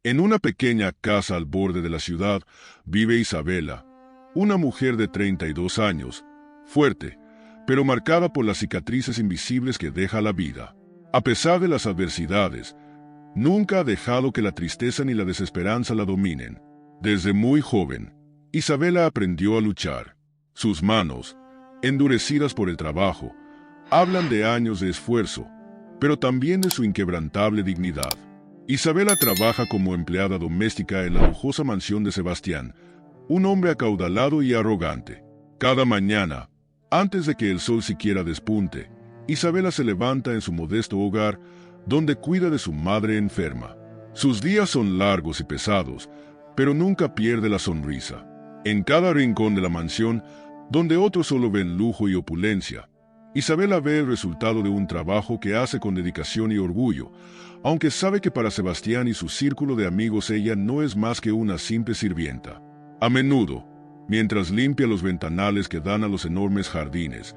En una pequeña casa al borde de la ciudad vive Isabela, una mujer de 32 años, fuerte, pero marcada por las cicatrices invisibles que deja la vida. A pesar de las adversidades, nunca ha dejado que la tristeza ni la desesperanza la dominen. Desde muy joven, Isabela aprendió a luchar. Sus manos, endurecidas por el trabajo, hablan de años de esfuerzo, pero también de su inquebrantable dignidad. Isabela trabaja como empleada doméstica en la lujosa mansión de Sebastián, un hombre acaudalado y arrogante. Cada mañana, antes de que el sol siquiera despunte, Isabela se levanta en su modesto hogar, donde cuida de su madre enferma. Sus días son largos y pesados, pero nunca pierde la sonrisa. En cada rincón de la mansión, donde otros solo ven lujo y opulencia, Isabela ve el resultado de un trabajo que hace con dedicación y orgullo, aunque sabe que para Sebastián y su círculo de amigos ella no es más que una simple sirvienta. A menudo, mientras limpia los ventanales que dan a los enormes jardines,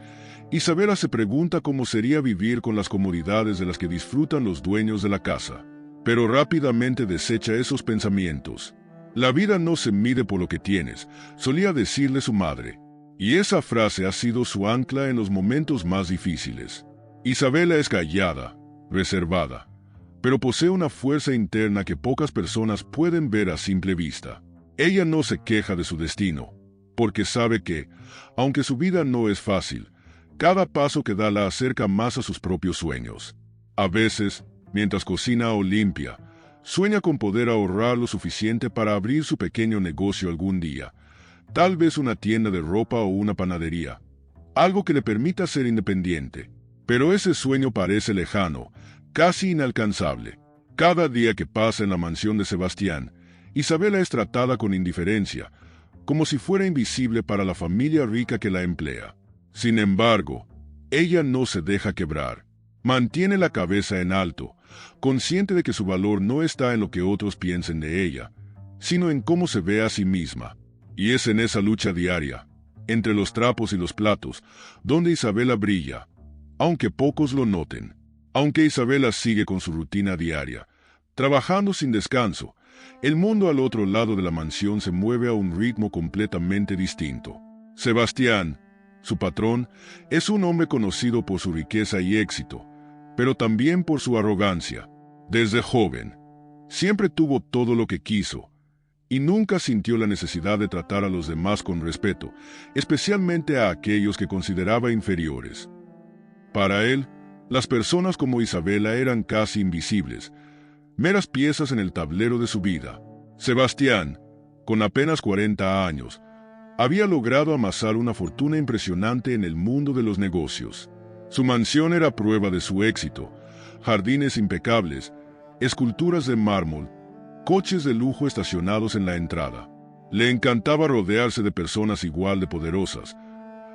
Isabela se pregunta cómo sería vivir con las comodidades de las que disfrutan los dueños de la casa. Pero rápidamente desecha esos pensamientos. La vida no se mide por lo que tienes, solía decirle su madre. Y esa frase ha sido su ancla en los momentos más difíciles. Isabela es callada, reservada, pero posee una fuerza interna que pocas personas pueden ver a simple vista. Ella no se queja de su destino, porque sabe que, aunque su vida no es fácil, cada paso que da la acerca más a sus propios sueños. A veces, mientras cocina o limpia, sueña con poder ahorrar lo suficiente para abrir su pequeño negocio algún día, tal vez una tienda de ropa o una panadería, algo que le permita ser independiente. Pero ese sueño parece lejano, casi inalcanzable. Cada día que pasa en la mansión de Sebastián, Isabela es tratada con indiferencia, como si fuera invisible para la familia rica que la emplea. Sin embargo, ella no se deja quebrar. Mantiene la cabeza en alto, consciente de que su valor no está en lo que otros piensen de ella, sino en cómo se ve a sí misma. Y es en esa lucha diaria, entre los trapos y los platos, donde Isabela brilla, aunque pocos lo noten. Aunque Isabela sigue con su rutina diaria, trabajando sin descanso, el mundo al otro lado de la mansión se mueve a un ritmo completamente distinto. Sebastián, su patrón, es un hombre conocido por su riqueza y éxito, pero también por su arrogancia. Desde joven, siempre tuvo todo lo que quiso, y nunca sintió la necesidad de tratar a los demás con respeto, especialmente a aquellos que consideraba inferiores. Para él, las personas como Isabela eran casi invisibles, meras piezas en el tablero de su vida. Sebastián, con apenas 40 años, había logrado amasar una fortuna impresionante en el mundo de los negocios. Su mansión era prueba de su éxito: jardines impecables, esculturas de mármol, coches de lujo estacionados en la entrada. Le encantaba rodearse de personas igual de poderosas,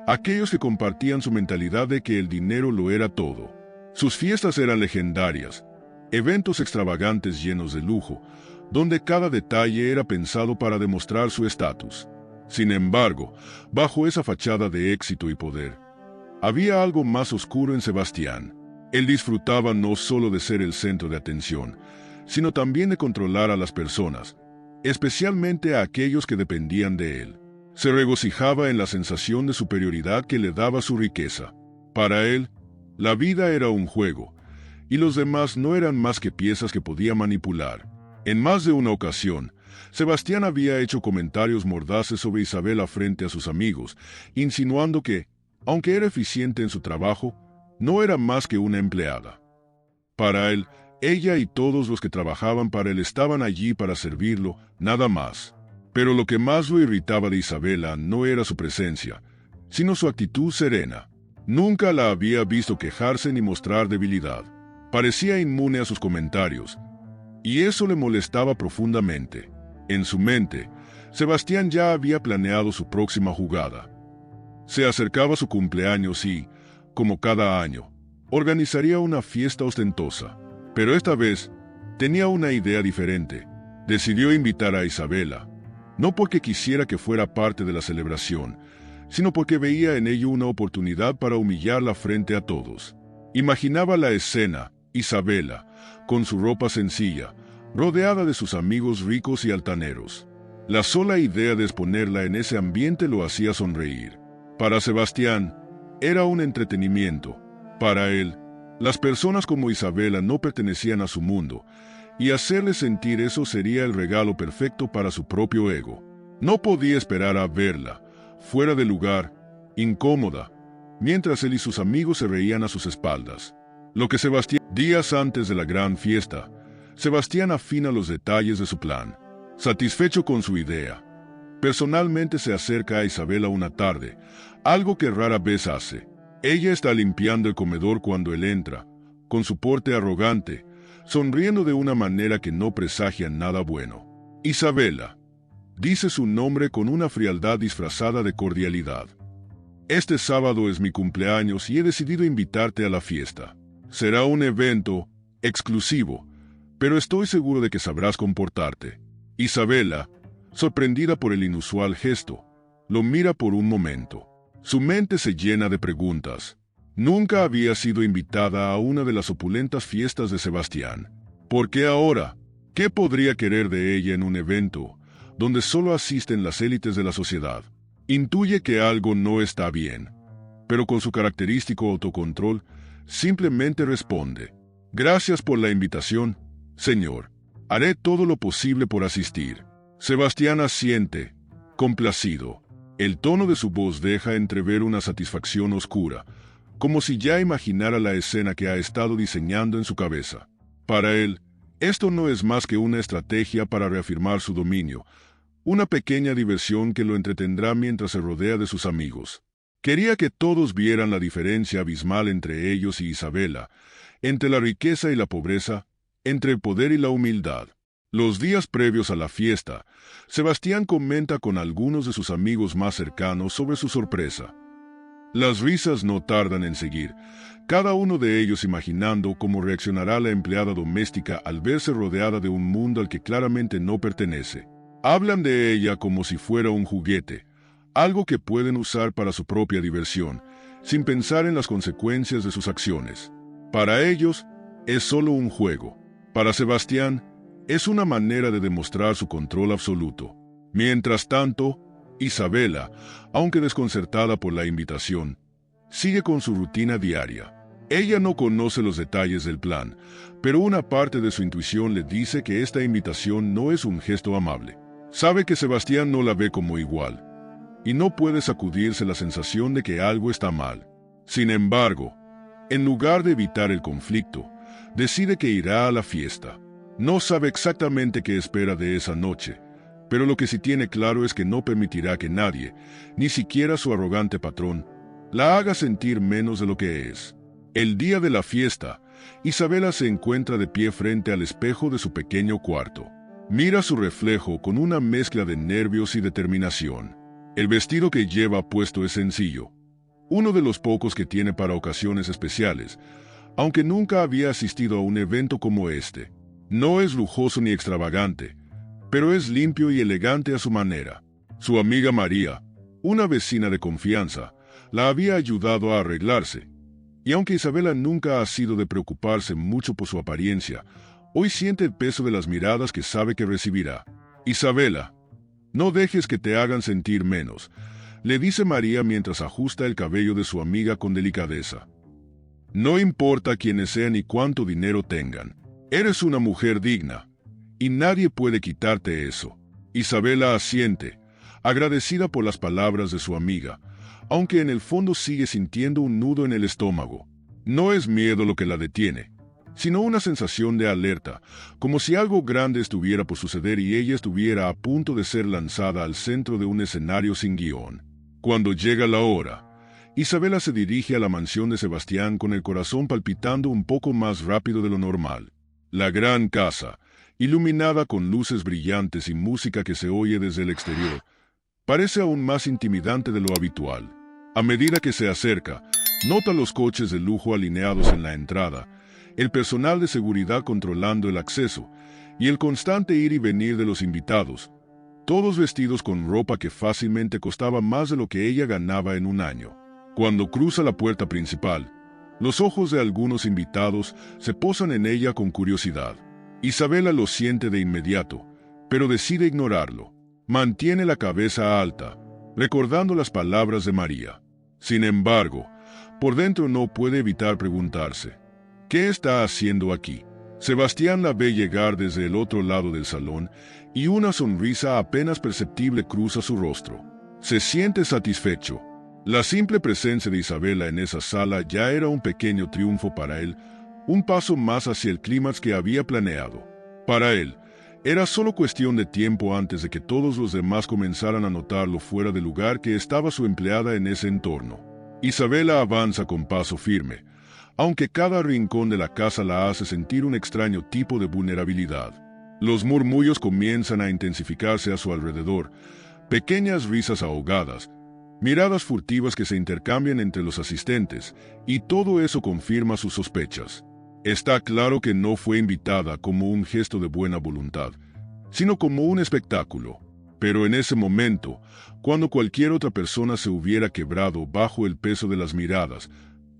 aquellos que compartían su mentalidad de que el dinero lo era todo. Sus fiestas eran legendarias, eventos extravagantes llenos de lujo, donde cada detalle era pensado para demostrar su estatus. Sin embargo, bajo esa fachada de éxito y poder, había algo más oscuro en Sebastián. Él disfrutaba no solo de ser el centro de atención, sino también de controlar a las personas, especialmente a aquellos que dependían de él. Se regocijaba en la sensación de superioridad que le daba su riqueza. Para él, la vida era un juego, y los demás no eran más que piezas que podía manipular. En más de una ocasión, Sebastián había hecho comentarios mordaces sobre Isabela frente a sus amigos, insinuando que, aunque era eficiente en su trabajo, no era más que una empleada. Para él, ella y todos los que trabajaban para él estaban allí para servirlo, nada más. Pero lo que más lo irritaba de Isabela no era su presencia, sino su actitud serena. Nunca la había visto quejarse ni mostrar debilidad. Parecía inmune a sus comentarios, y eso le molestaba profundamente. En su mente, Sebastián ya había planeado su próxima jugada. Se acercaba su cumpleaños y, como cada año, organizaría una fiesta ostentosa. Pero esta vez, tenía una idea diferente. Decidió invitar a Isabela, no porque quisiera que fuera parte de la celebración, sino porque veía en ello una oportunidad para humillarla frente a todos. Imaginaba la escena: Isabela, con su ropa sencilla, rodeada de sus amigos ricos y altaneros. La sola idea de exponerla en ese ambiente lo hacía sonreír. Para Sebastián, era un entretenimiento. Para él, las personas como Isabela no pertenecían a su mundo, y hacerle sentir eso sería el regalo perfecto para su propio ego. No podía esperar a verla, fuera de lugar, incómoda, mientras él y sus amigos se reían a sus espaldas. Lo que Sebastián... Días antes de la gran fiesta, Sebastián afina los detalles de su plan. Satisfecho con su idea, personalmente se acerca a Isabela una tarde, algo que rara vez hace. Ella está limpiando el comedor cuando él entra, con su porte arrogante, sonriendo de una manera que no presagia nada bueno. Isabela, dice su nombre con una frialdad disfrazada de cordialidad. Este sábado es mi cumpleaños y he decidido invitarte a la fiesta. Será un evento exclusivo, pero estoy seguro de que sabrás comportarte. Isabela, sorprendida por el inusual gesto, lo mira por un momento. Su mente se llena de preguntas. Nunca había sido invitada a una de las opulentas fiestas de Sebastián. ¿Por qué ahora? ¿Qué podría querer de ella en un evento donde solo asisten las élites de la sociedad? Intuye que algo no está bien, pero con su característico autocontrol, simplemente responde: «Gracias por la invitación, señor. Haré todo lo posible por asistir». Sebastián asiente, complacido. El tono de su voz deja entrever una satisfacción oscura, como si ya imaginara la escena que ha estado diseñando en su cabeza. Para él, esto no es más que una estrategia para reafirmar su dominio, una pequeña diversión que lo entretendrá mientras se rodea de sus amigos. Quería que todos vieran la diferencia abismal entre ellos y Isabela, entre la riqueza y la pobreza, entre el poder y la humildad. Los días previos a la fiesta, Sebastián comenta con algunos de sus amigos más cercanos sobre su sorpresa. Las risas no tardan en seguir, cada uno de ellos imaginando cómo reaccionará la empleada doméstica al verse rodeada de un mundo al que claramente no pertenece. Hablan de ella como si fuera un juguete, algo que pueden usar para su propia diversión, sin pensar en las consecuencias de sus acciones. Para ellos, es solo un juego. Para Sebastián, es una manera de demostrar su control absoluto. Mientras tanto, Isabela, aunque desconcertada por la invitación, sigue con su rutina diaria. Ella no conoce los detalles del plan, pero una parte de su intuición le dice que esta invitación no es un gesto amable. Sabe que Sebastián no la ve como igual, y no puede sacudirse la sensación de que algo está mal. Sin embargo, en lugar de evitar el conflicto, decide que irá a la fiesta. No sabe exactamente qué espera de esa noche, pero lo que sí tiene claro es que no permitirá que nadie, ni siquiera su arrogante patrón, la haga sentir menos de lo que es. El día de la fiesta, Isabela se encuentra de pie frente al espejo de su pequeño cuarto. Mira su reflejo con una mezcla de nervios y determinación. El vestido que lleva puesto es sencillo, uno de los pocos que tiene para ocasiones especiales, aunque nunca había asistido a un evento como este. No es lujoso ni extravagante, pero es limpio y elegante a su manera. Su amiga María, una vecina de confianza, la había ayudado a arreglarse, y aunque Isabela nunca ha sido de preocuparse mucho por su apariencia, hoy siente el peso de las miradas que sabe que recibirá. «Isabela, no dejes que te hagan sentir menos», le dice María mientras ajusta el cabello de su amiga con delicadeza. «No importa quiénes sean y cuánto dinero tengan. Eres una mujer digna, y nadie puede quitarte eso». Isabela asiente, agradecida por las palabras de su amiga, aunque en el fondo sigue sintiendo un nudo en el estómago. No es miedo lo que la detiene, sino una sensación de alerta, como si algo grande estuviera por suceder y ella estuviera a punto de ser lanzada al centro de un escenario sin guión. Cuando llega la hora, Isabela se dirige a la mansión de Sebastián con el corazón palpitando un poco más rápido de lo normal. La gran casa, iluminada con luces brillantes y música que se oye desde el exterior, parece aún más intimidante de lo habitual. A medida que se acerca, nota los coches de lujo alineados en la entrada, el personal de seguridad controlando el acceso y el constante ir y venir de los invitados, todos vestidos con ropa que fácilmente costaba más de lo que ella ganaba en un año. Cuando cruza la puerta principal, los ojos de algunos invitados se posan en ella con curiosidad. Isabela lo siente de inmediato, pero decide ignorarlo. Mantiene la cabeza alta, recordando las palabras de María. Sin embargo, por dentro no puede evitar preguntarse, ¿qué está haciendo aquí? Sebastián la ve llegar desde el otro lado del salón y una sonrisa apenas perceptible cruza su rostro. Se siente satisfecho. La simple presencia de Isabela en esa sala ya era un pequeño triunfo para él, un paso más hacia el clímax que había planeado. Para él, era solo cuestión de tiempo antes de que todos los demás comenzaran a notar lo fuera de lugar que estaba su empleada en ese entorno. Isabela avanza con paso firme, aunque cada rincón de la casa la hace sentir un extraño tipo de vulnerabilidad. Los murmullos comienzan a intensificarse a su alrededor, pequeñas risas ahogadas, miradas furtivas que se intercambian entre los asistentes, y todo eso confirma sus sospechas. Está claro que no fue invitada como un gesto de buena voluntad, sino como un espectáculo. Pero en ese momento, cuando cualquier otra persona se hubiera quebrado bajo el peso de las miradas,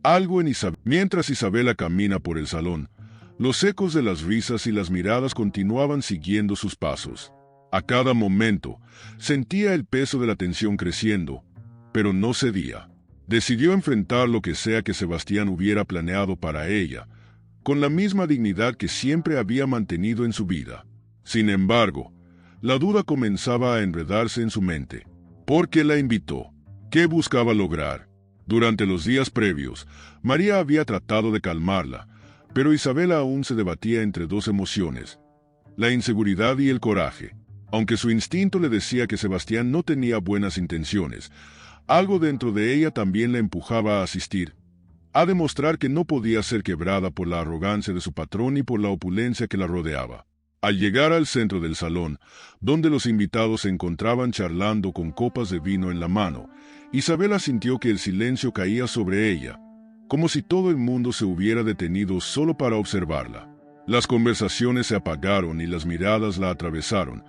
algo en Isabela. Mientras Isabela camina por el salón, los ecos de las risas y las miradas continuaban siguiendo sus pasos. A cada momento, sentía el peso de la tensión creciendo, pero no cedía. Decidió enfrentar lo que sea que Sebastián hubiera planeado para ella, con la misma dignidad que siempre había mantenido en su vida. Sin embargo, la duda comenzaba a enredarse en su mente. ¿Por qué la invitó? ¿Qué buscaba lograr? Durante los días previos, María había tratado de calmarla, pero Isabela aún se debatía entre dos emociones, la inseguridad y el coraje. Aunque su instinto le decía que Sebastián no tenía buenas intenciones, algo dentro de ella también la empujaba a asistir, a demostrar que no podía ser quebrada por la arrogancia de su patrón y por la opulencia que la rodeaba. Al llegar al centro del salón, donde los invitados se encontraban charlando con copas de vino en la mano, Isabela sintió que el silencio caía sobre ella, como si todo el mundo se hubiera detenido solo para observarla. Las conversaciones se apagaron y las miradas la atravesaron,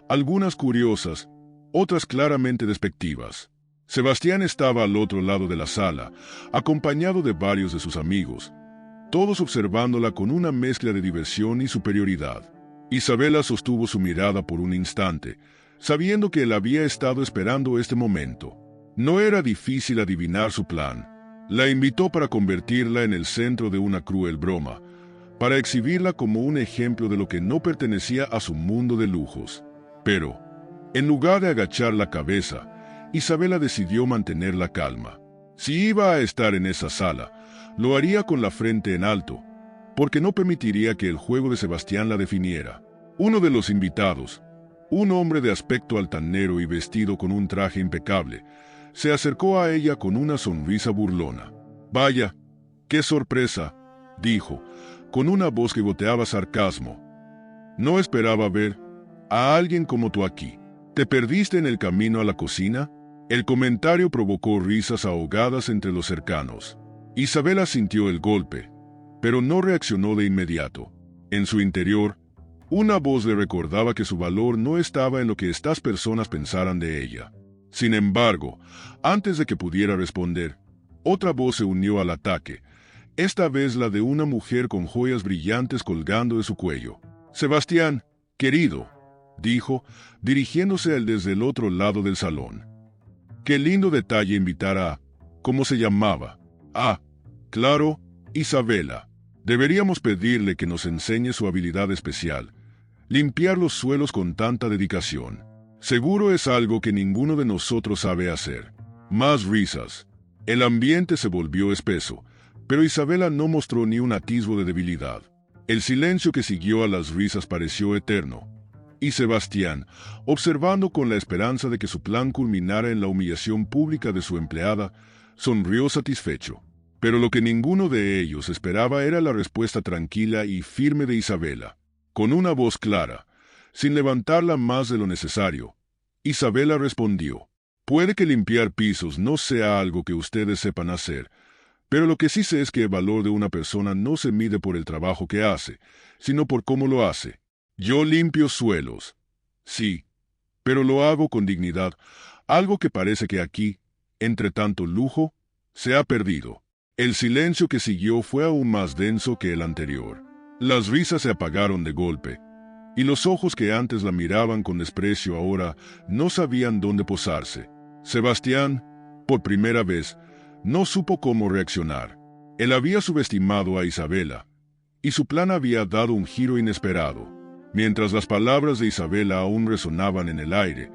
algunas curiosas, otras claramente despectivas. Sebastián estaba al otro lado de la sala, acompañado de varios de sus amigos, todos observándola con una mezcla de diversión y superioridad. Isabela sostuvo su mirada por un instante, sabiendo que él había estado esperando este momento. No era difícil adivinar su plan. La invitó para convertirla en el centro de una cruel broma, para exhibirla como un ejemplo de lo que no pertenecía a su mundo de lujos. Pero, en lugar de agachar la cabeza, Isabela decidió mantener la calma. Si iba a estar en esa sala, lo haría con la frente en alto, porque no permitiría que el juego de Sebastián la definiera. Uno de los invitados, un hombre de aspecto altanero y vestido con un traje impecable, se acercó a ella con una sonrisa burlona. «Vaya, qué sorpresa», dijo, con una voz que goteaba sarcasmo. «No esperaba ver a alguien como tú aquí. ¿Te perdiste en el camino a la cocina?» El comentario provocó risas ahogadas entre los cercanos. Isabela sintió el golpe, pero no reaccionó de inmediato. En su interior, una voz le recordaba que su valor no estaba en lo que estas personas pensaran de ella. Sin embargo, antes de que pudiera responder, otra voz se unió al ataque, esta vez la de una mujer con joyas brillantes colgando de su cuello. «Sebastián, querido», dijo, dirigiéndose a él desde el otro lado del salón. «Qué lindo detalle invitar a... ¿Cómo se llamaba? Ah, claro, Isabela. Deberíamos pedirle que nos enseñe su habilidad especial, limpiar los suelos con tanta dedicación. Seguro es algo que ninguno de nosotros sabe hacer». Más risas. El ambiente se volvió espeso, pero Isabela no mostró ni un atisbo de debilidad. El silencio que siguió a las risas pareció eterno. Y Sebastián, observando con la esperanza de que su plan culminara en la humillación pública de su empleada, sonrió satisfecho. Pero lo que ninguno de ellos esperaba era la respuesta tranquila y firme de Isabela. Con una voz clara, sin levantarla más de lo necesario, Isabela respondió: «Puede que limpiar pisos no sea algo que ustedes sepan hacer, pero lo que sí sé es que el valor de una persona no se mide por el trabajo que hace, sino por cómo lo hace. Yo limpio suelos. Sí, pero lo hago con dignidad, algo que parece que aquí, entre tanto lujo, se ha perdido». El silencio que siguió fue aún más denso que el anterior. Las risas se apagaron de golpe, y los ojos que antes la miraban con desprecio ahora no sabían dónde posarse. Sebastián, por primera vez, no supo cómo reaccionar. Él había subestimado a Isabela, y su plan había dado un giro inesperado. Mientras las palabras de Isabela aún resonaban en el aire,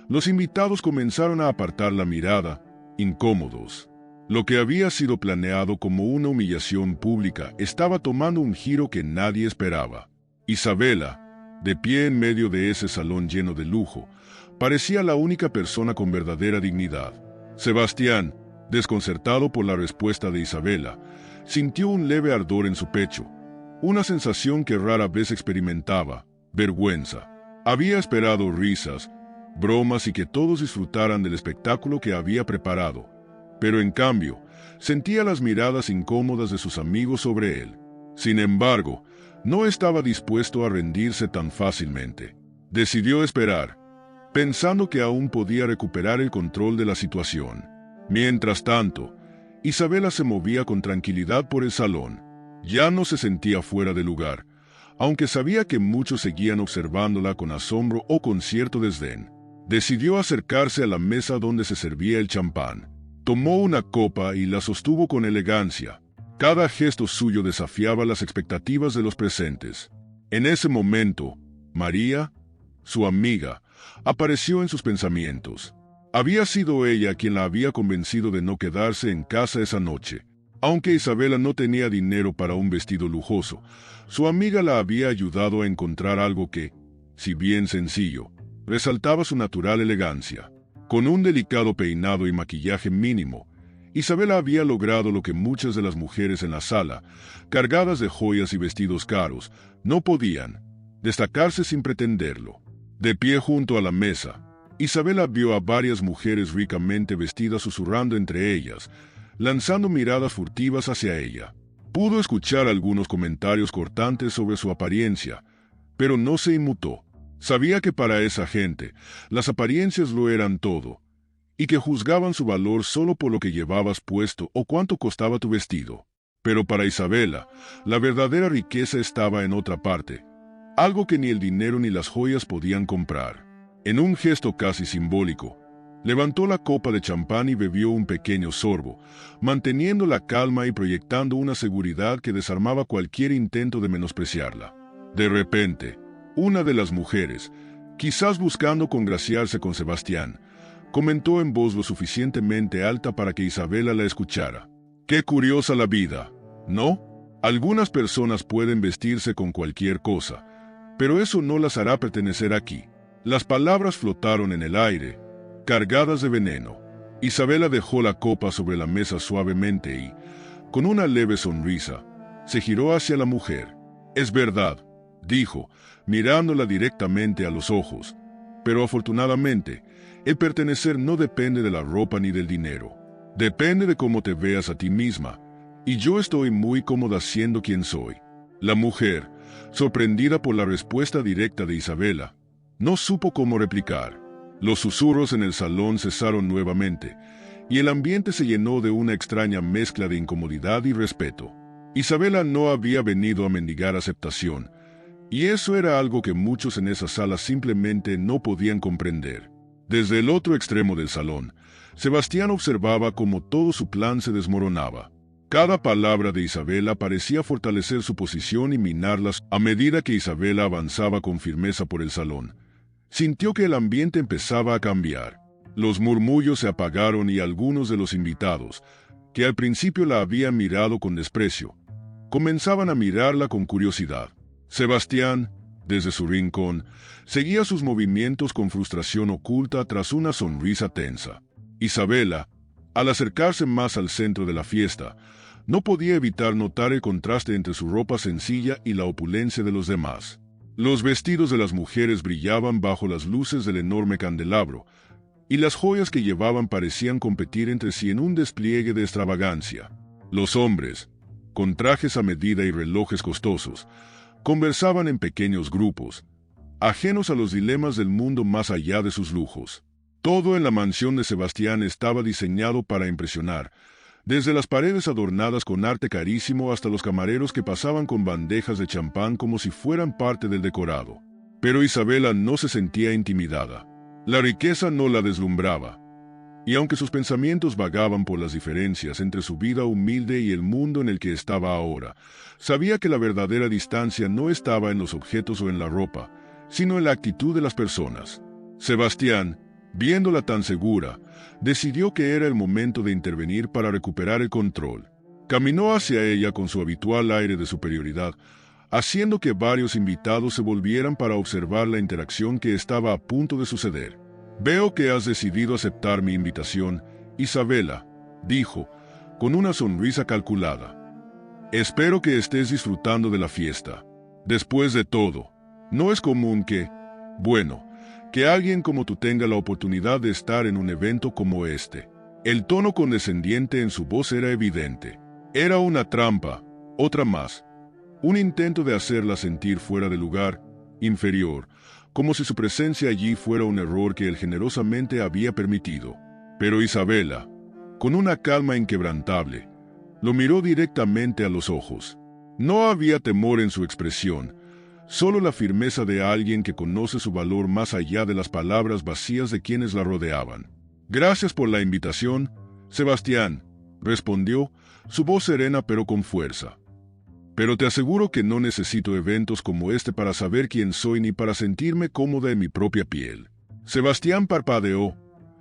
los invitados comenzaron a apartar la mirada, incómodos. Lo que había sido planeado como una humillación pública estaba tomando un giro que nadie esperaba. Isabela, de pie en medio de ese salón lleno de lujo, parecía la única persona con verdadera dignidad. Sebastián, desconcertado por la respuesta de Isabela, sintió un leve ardor en su pecho, una sensación que rara vez experimentaba: vergüenza. Había esperado risas, bromas y que todos disfrutaran del espectáculo que había preparado, pero en cambio, sentía las miradas incómodas de sus amigos sobre él. Sin embargo, no estaba dispuesto a rendirse tan fácilmente. Decidió esperar, pensando que aún podía recuperar el control de la situación. Mientras tanto, Isabela se movía con tranquilidad por el salón. Ya no se sentía fuera de lugar, aunque sabía que muchos seguían observándola con asombro o con cierto desdén. Decidió acercarse a la mesa donde se servía el champán. Tomó una copa y la sostuvo con elegancia. Cada gesto suyo desafiaba las expectativas de los presentes. En ese momento, María, su amiga, apareció en sus pensamientos. Había sido ella quien la había convencido de no quedarse en casa esa noche. Aunque Isabela no tenía dinero para un vestido lujoso, su amiga la había ayudado a encontrar algo que, si bien sencillo, resaltaba su natural elegancia. Con un delicado peinado y maquillaje mínimo, Isabela había logrado lo que muchas de las mujeres en la sala, cargadas de joyas y vestidos caros, no podían: destacarse sin pretenderlo. De pie junto a la mesa, Isabela vio a varias mujeres ricamente vestidas susurrando entre ellas, lanzando miradas furtivas hacia ella. Pudo escuchar algunos comentarios cortantes sobre su apariencia, pero no se inmutó. Sabía que para esa gente, las apariencias lo eran todo, y que juzgaban su valor solo por lo que llevabas puesto o cuánto costaba tu vestido. Pero para Isabela, la verdadera riqueza estaba en otra parte, algo que ni el dinero ni las joyas podían comprar. En un gesto casi simbólico, levantó la copa de champán y bebió un pequeño sorbo, manteniendo la calma y proyectando una seguridad que desarmaba cualquier intento de menospreciarla. De repente, una de las mujeres, quizás buscando congraciarse con Sebastián, comentó en voz lo suficientemente alta para que Isabela la escuchara: «Qué curiosa la vida, ¿no? Algunas personas pueden vestirse con cualquier cosa, pero eso no las hará pertenecer aquí». Las palabras flotaron en el aire, cargadas de veneno. Isabela dejó la copa sobre la mesa suavemente y, con una leve sonrisa, se giró hacia la mujer. «Es verdad», dijo, mirándola directamente a los ojos, «pero afortunadamente, el pertenecer no depende de la ropa ni del dinero. Depende de cómo te veas a ti misma, y yo estoy muy cómoda siendo quien soy». La mujer, sorprendida por la respuesta directa de Isabela, no supo cómo replicar. Los susurros en el salón cesaron nuevamente, y el ambiente se llenó de una extraña mezcla de incomodidad y respeto. Isabela no había venido a mendigar aceptación, y eso era algo que muchos en esa sala simplemente no podían comprender. Desde el otro extremo del salón, Sebastián observaba cómo todo su plan se desmoronaba. Cada palabra de Isabela parecía fortalecer su posición y minarlas. A medida que Isabela avanzaba con firmeza por el salón, sintió que el ambiente empezaba a cambiar. Los murmullos se apagaron y algunos de los invitados, que al principio la habían mirado con desprecio, comenzaban a mirarla con curiosidad. Sebastián, desde su rincón, seguía sus movimientos con frustración oculta tras una sonrisa tensa. Isabela, al acercarse más al centro de la fiesta, no podía evitar notar el contraste entre su ropa sencilla y la opulencia de los demás. Los vestidos de las mujeres brillaban bajo las luces del enorme candelabro, y las joyas que llevaban parecían competir entre sí en un despliegue de extravagancia. Los hombres, con trajes a medida y relojes costosos, conversaban en pequeños grupos, ajenos a los dilemas del mundo más allá de sus lujos. Todo en la mansión de Sebastián estaba diseñado para impresionar, desde las paredes adornadas con arte carísimo hasta los camareros que pasaban con bandejas de champán como si fueran parte del decorado. Pero Isabela no se sentía intimidada. La riqueza no la deslumbraba. Y aunque sus pensamientos vagaban por las diferencias entre su vida humilde y el mundo en el que estaba ahora, sabía que la verdadera distancia no estaba en los objetos o en la ropa, sino en la actitud de las personas. Sebastián, viéndola tan segura, decidió que era el momento de intervenir para recuperar el control. Caminó hacia ella con su habitual aire de superioridad, haciendo que varios invitados se volvieran para observar la interacción que estaba a punto de suceder. «Veo que has decidido aceptar mi invitación, Isabela», dijo, con una sonrisa calculada. «Espero que estés disfrutando de la fiesta. Después de todo, no es común que alguien como tú tenga la oportunidad de estar en un evento como este». El tono condescendiente en su voz era evidente. Era una trampa, otra más. Un intento de hacerla sentir fuera de lugar, inferior, como si su presencia allí fuera un error que él generosamente había permitido. Pero Isabela, con una calma inquebrantable, lo miró directamente a los ojos. No había temor en su expresión, solo la firmeza de alguien que conoce su valor más allá de las palabras vacías de quienes la rodeaban. «Gracias por la invitación, Sebastián», respondió, su voz serena pero con fuerza. «Pero te aseguro que no necesito eventos como este para saber quién soy ni para sentirme cómoda en mi propia piel». Sebastián parpadeó,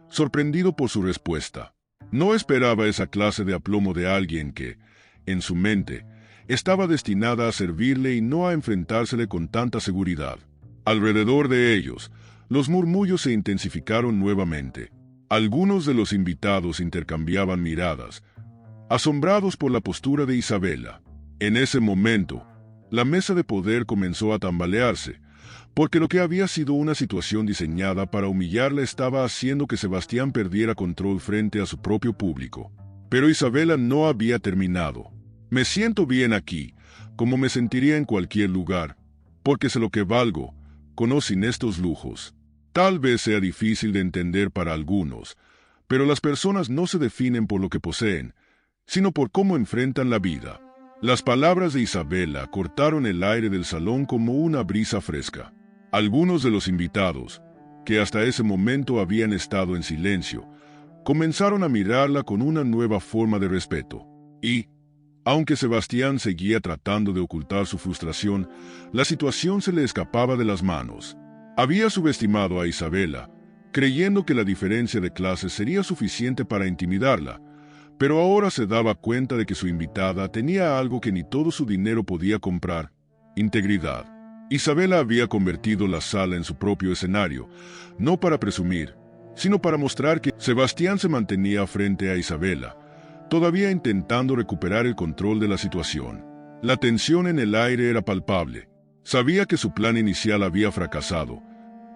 sorprendido por su respuesta. No esperaba esa clase de aplomo de alguien que, en su mente, estaba destinada a servirle y no a enfrentársele con tanta seguridad. Alrededor de ellos, los murmullos se intensificaron nuevamente. Algunos de los invitados intercambiaban miradas, asombrados por la postura de Isabela. En ese momento, la mesa de poder comenzó a tambalearse, porque lo que había sido una situación diseñada para humillarla estaba haciendo que Sebastián perdiera control frente a su propio público. Pero Isabela no había terminado. «Me siento bien aquí, como me sentiría en cualquier lugar, porque sé lo que valgo, conocen estos lujos». Tal vez sea difícil de entender para algunos, pero las personas no se definen por lo que poseen, sino por cómo enfrentan la vida. Las palabras de Isabela cortaron el aire del salón como una brisa fresca. Algunos de los invitados, que hasta ese momento habían estado en silencio, comenzaron a mirarla con una nueva forma de respeto. Y, aunque Sebastián seguía tratando de ocultar su frustración, la situación se le escapaba de las manos. Había subestimado a Isabela, creyendo que la diferencia de clases sería suficiente para intimidarla, pero ahora se daba cuenta de que su invitada tenía algo que ni todo su dinero podía comprar: integridad. Isabela había convertido la sala en su propio escenario, no para presumir, sino para mostrar que Sebastián se mantenía frente a Isabela, todavía intentando recuperar el control de la situación. La tensión en el aire era palpable. Sabía que su plan inicial había fracasado,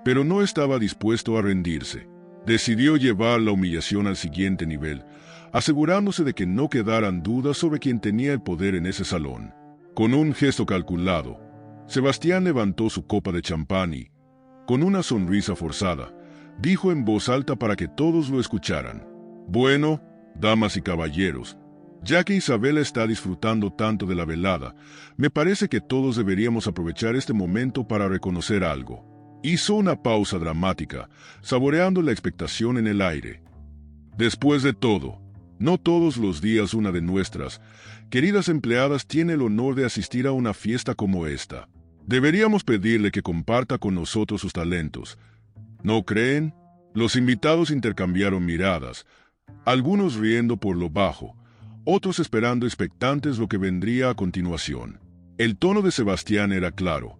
pero no estaba dispuesto a rendirse. Decidió llevar la humillación al siguiente nivel, asegurándose de que no quedaran dudas sobre quién tenía el poder en ese salón. Con un gesto calculado, Sebastián levantó su copa de champán y, con una sonrisa forzada, dijo en voz alta para que todos lo escucharan: «Bueno, damas y caballeros, ya que Isabela está disfrutando tanto de la velada, me parece que todos deberíamos aprovechar este momento para reconocer algo». Hizo una pausa dramática, saboreando la expectación en el aire. «Después de todo, no todos los días una de nuestras queridas empleadas tiene el honor de asistir a una fiesta como esta. Deberíamos pedirle que comparta con nosotros sus talentos. ¿No creen?». Los invitados intercambiaron miradas, algunos riendo por lo bajo, otros esperando expectantes lo que vendría a continuación. El tono de Sebastián era claro.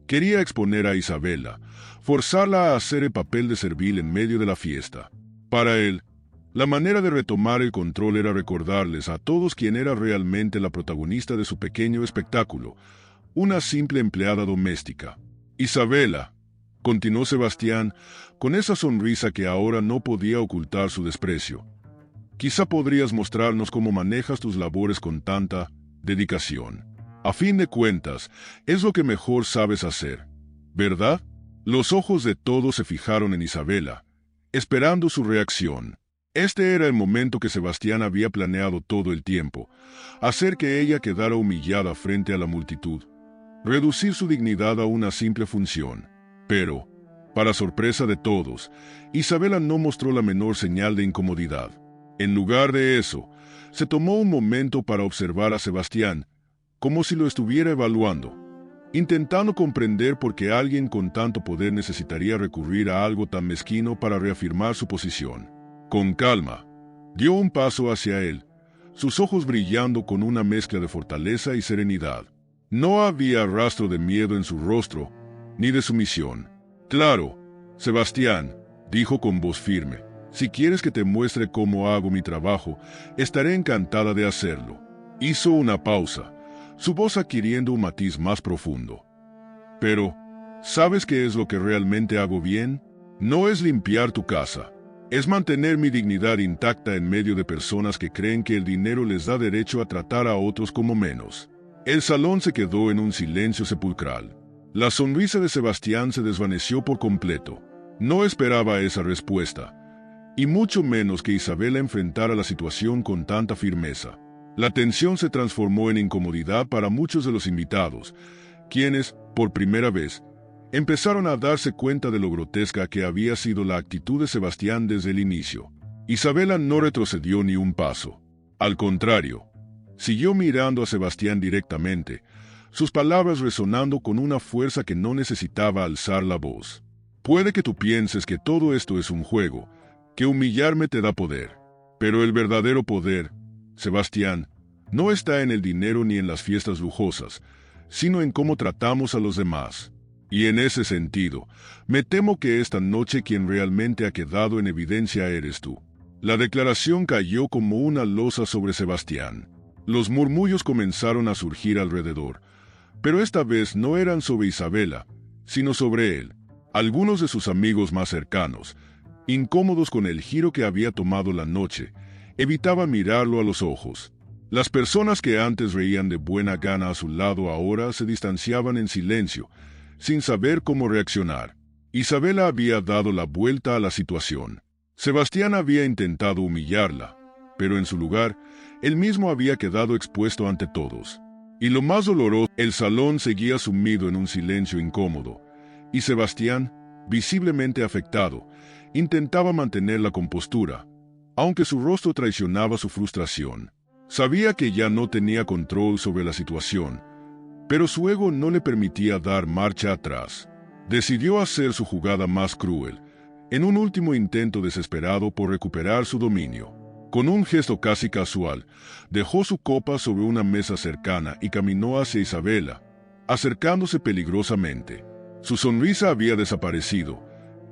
Quería exponer a Isabela, forzarla a hacer el papel de servil en medio de la fiesta. Para él, la manera de retomar el control era recordarles a todos quién era realmente la protagonista de su pequeño espectáculo, una simple empleada doméstica. «Isabela», continuó Sebastián, con esa sonrisa que ahora no podía ocultar su desprecio, «quizá podrías mostrarnos cómo manejas tus labores con tanta dedicación. A fin de cuentas, es lo que mejor sabes hacer, ¿verdad?». Los ojos de todos se fijaron en Isabela, esperando su reacción. Este era el momento que Sebastián había planeado todo el tiempo, hacer que ella quedara humillada frente a la multitud, reducir su dignidad a una simple función. Pero, para sorpresa de todos, Isabela no mostró la menor señal de incomodidad. En lugar de eso, se tomó un momento para observar a Sebastián, como si lo estuviera evaluando, intentando comprender por qué alguien con tanto poder necesitaría recurrir a algo tan mezquino para reafirmar su posición. Con calma, dio un paso hacia él, sus ojos brillando con una mezcla de fortaleza y serenidad. No había rastro de miedo en su rostro, ni de sumisión. «Claro, Sebastián», dijo con voz firme, «si quieres que te muestre cómo hago mi trabajo, estaré encantada de hacerlo». Hizo una pausa, su voz adquiriendo un matiz más profundo. «Pero, ¿sabes qué es lo que realmente hago bien? No es limpiar tu casa. Es mantener mi dignidad intacta en medio de personas que creen que el dinero les da derecho a tratar a otros como menos». El salón se quedó en un silencio sepulcral. La sonrisa de Sebastián se desvaneció por completo. No esperaba esa respuesta, y mucho menos que Isabela enfrentara la situación con tanta firmeza. La tensión se transformó en incomodidad para muchos de los invitados, quienes, por primera vez, empezaron a darse cuenta de lo grotesca que había sido la actitud de Sebastián desde el inicio. Isabela no retrocedió ni un paso. Al contrario, siguió mirando a Sebastián directamente, sus palabras resonando con una fuerza que no necesitaba alzar la voz. «Puede que tú pienses que todo esto es un juego, que humillarme te da poder. Pero el verdadero poder, Sebastián, no está en el dinero ni en las fiestas lujosas, sino en cómo tratamos a los demás. Y en ese sentido, me temo que esta noche quien realmente ha quedado en evidencia eres tú». La declaración cayó como una losa sobre Sebastián. Los murmullos comenzaron a surgir alrededor, pero esta vez no eran sobre Isabela, sino sobre él. Algunos de sus amigos más cercanos, incómodos con el giro que había tomado la noche, evitaban mirarlo a los ojos. Las personas que antes reían de buena gana a su lado ahora se distanciaban en silencio, sin saber cómo reaccionar. Isabela había dado la vuelta a la situación. Sebastián había intentado humillarla, pero en su lugar, él mismo había quedado expuesto ante todos. Y lo más doloroso, el salón seguía sumido en un silencio incómodo, y Sebastián, visiblemente afectado, intentaba mantener la compostura, aunque su rostro traicionaba su frustración. Sabía que ya no tenía control sobre la situación, pero su ego no le permitía dar marcha atrás. Decidió hacer su jugada más cruel, en un último intento desesperado por recuperar su dominio. Con un gesto casi casual, dejó su copa sobre una mesa cercana y caminó hacia Isabela, acercándose peligrosamente. Su sonrisa había desaparecido,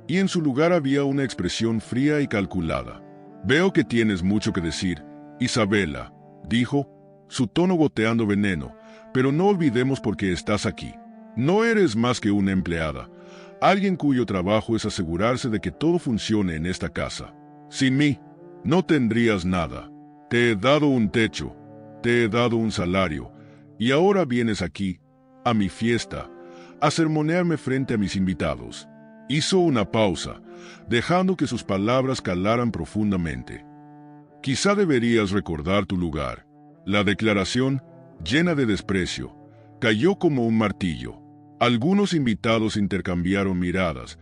y en su lugar había una expresión fría y calculada. «Veo que tienes mucho que decir, Isabela», dijo, su tono goteando veneno, «pero no olvidemos por qué estás aquí. No eres más que una empleada, alguien cuyo trabajo es asegurarse de que todo funcione en esta casa. Sin mí, no tendrías nada. Te he dado un techo, te he dado un salario, y ahora vienes aquí, a mi fiesta, a sermonearme frente a mis invitados». Hizo una pausa, dejando que sus palabras calaran profundamente. «Quizá deberías recordar tu lugar». La declaración, llena de desprecio, cayó como un martillo. Algunos invitados intercambiaron miradas,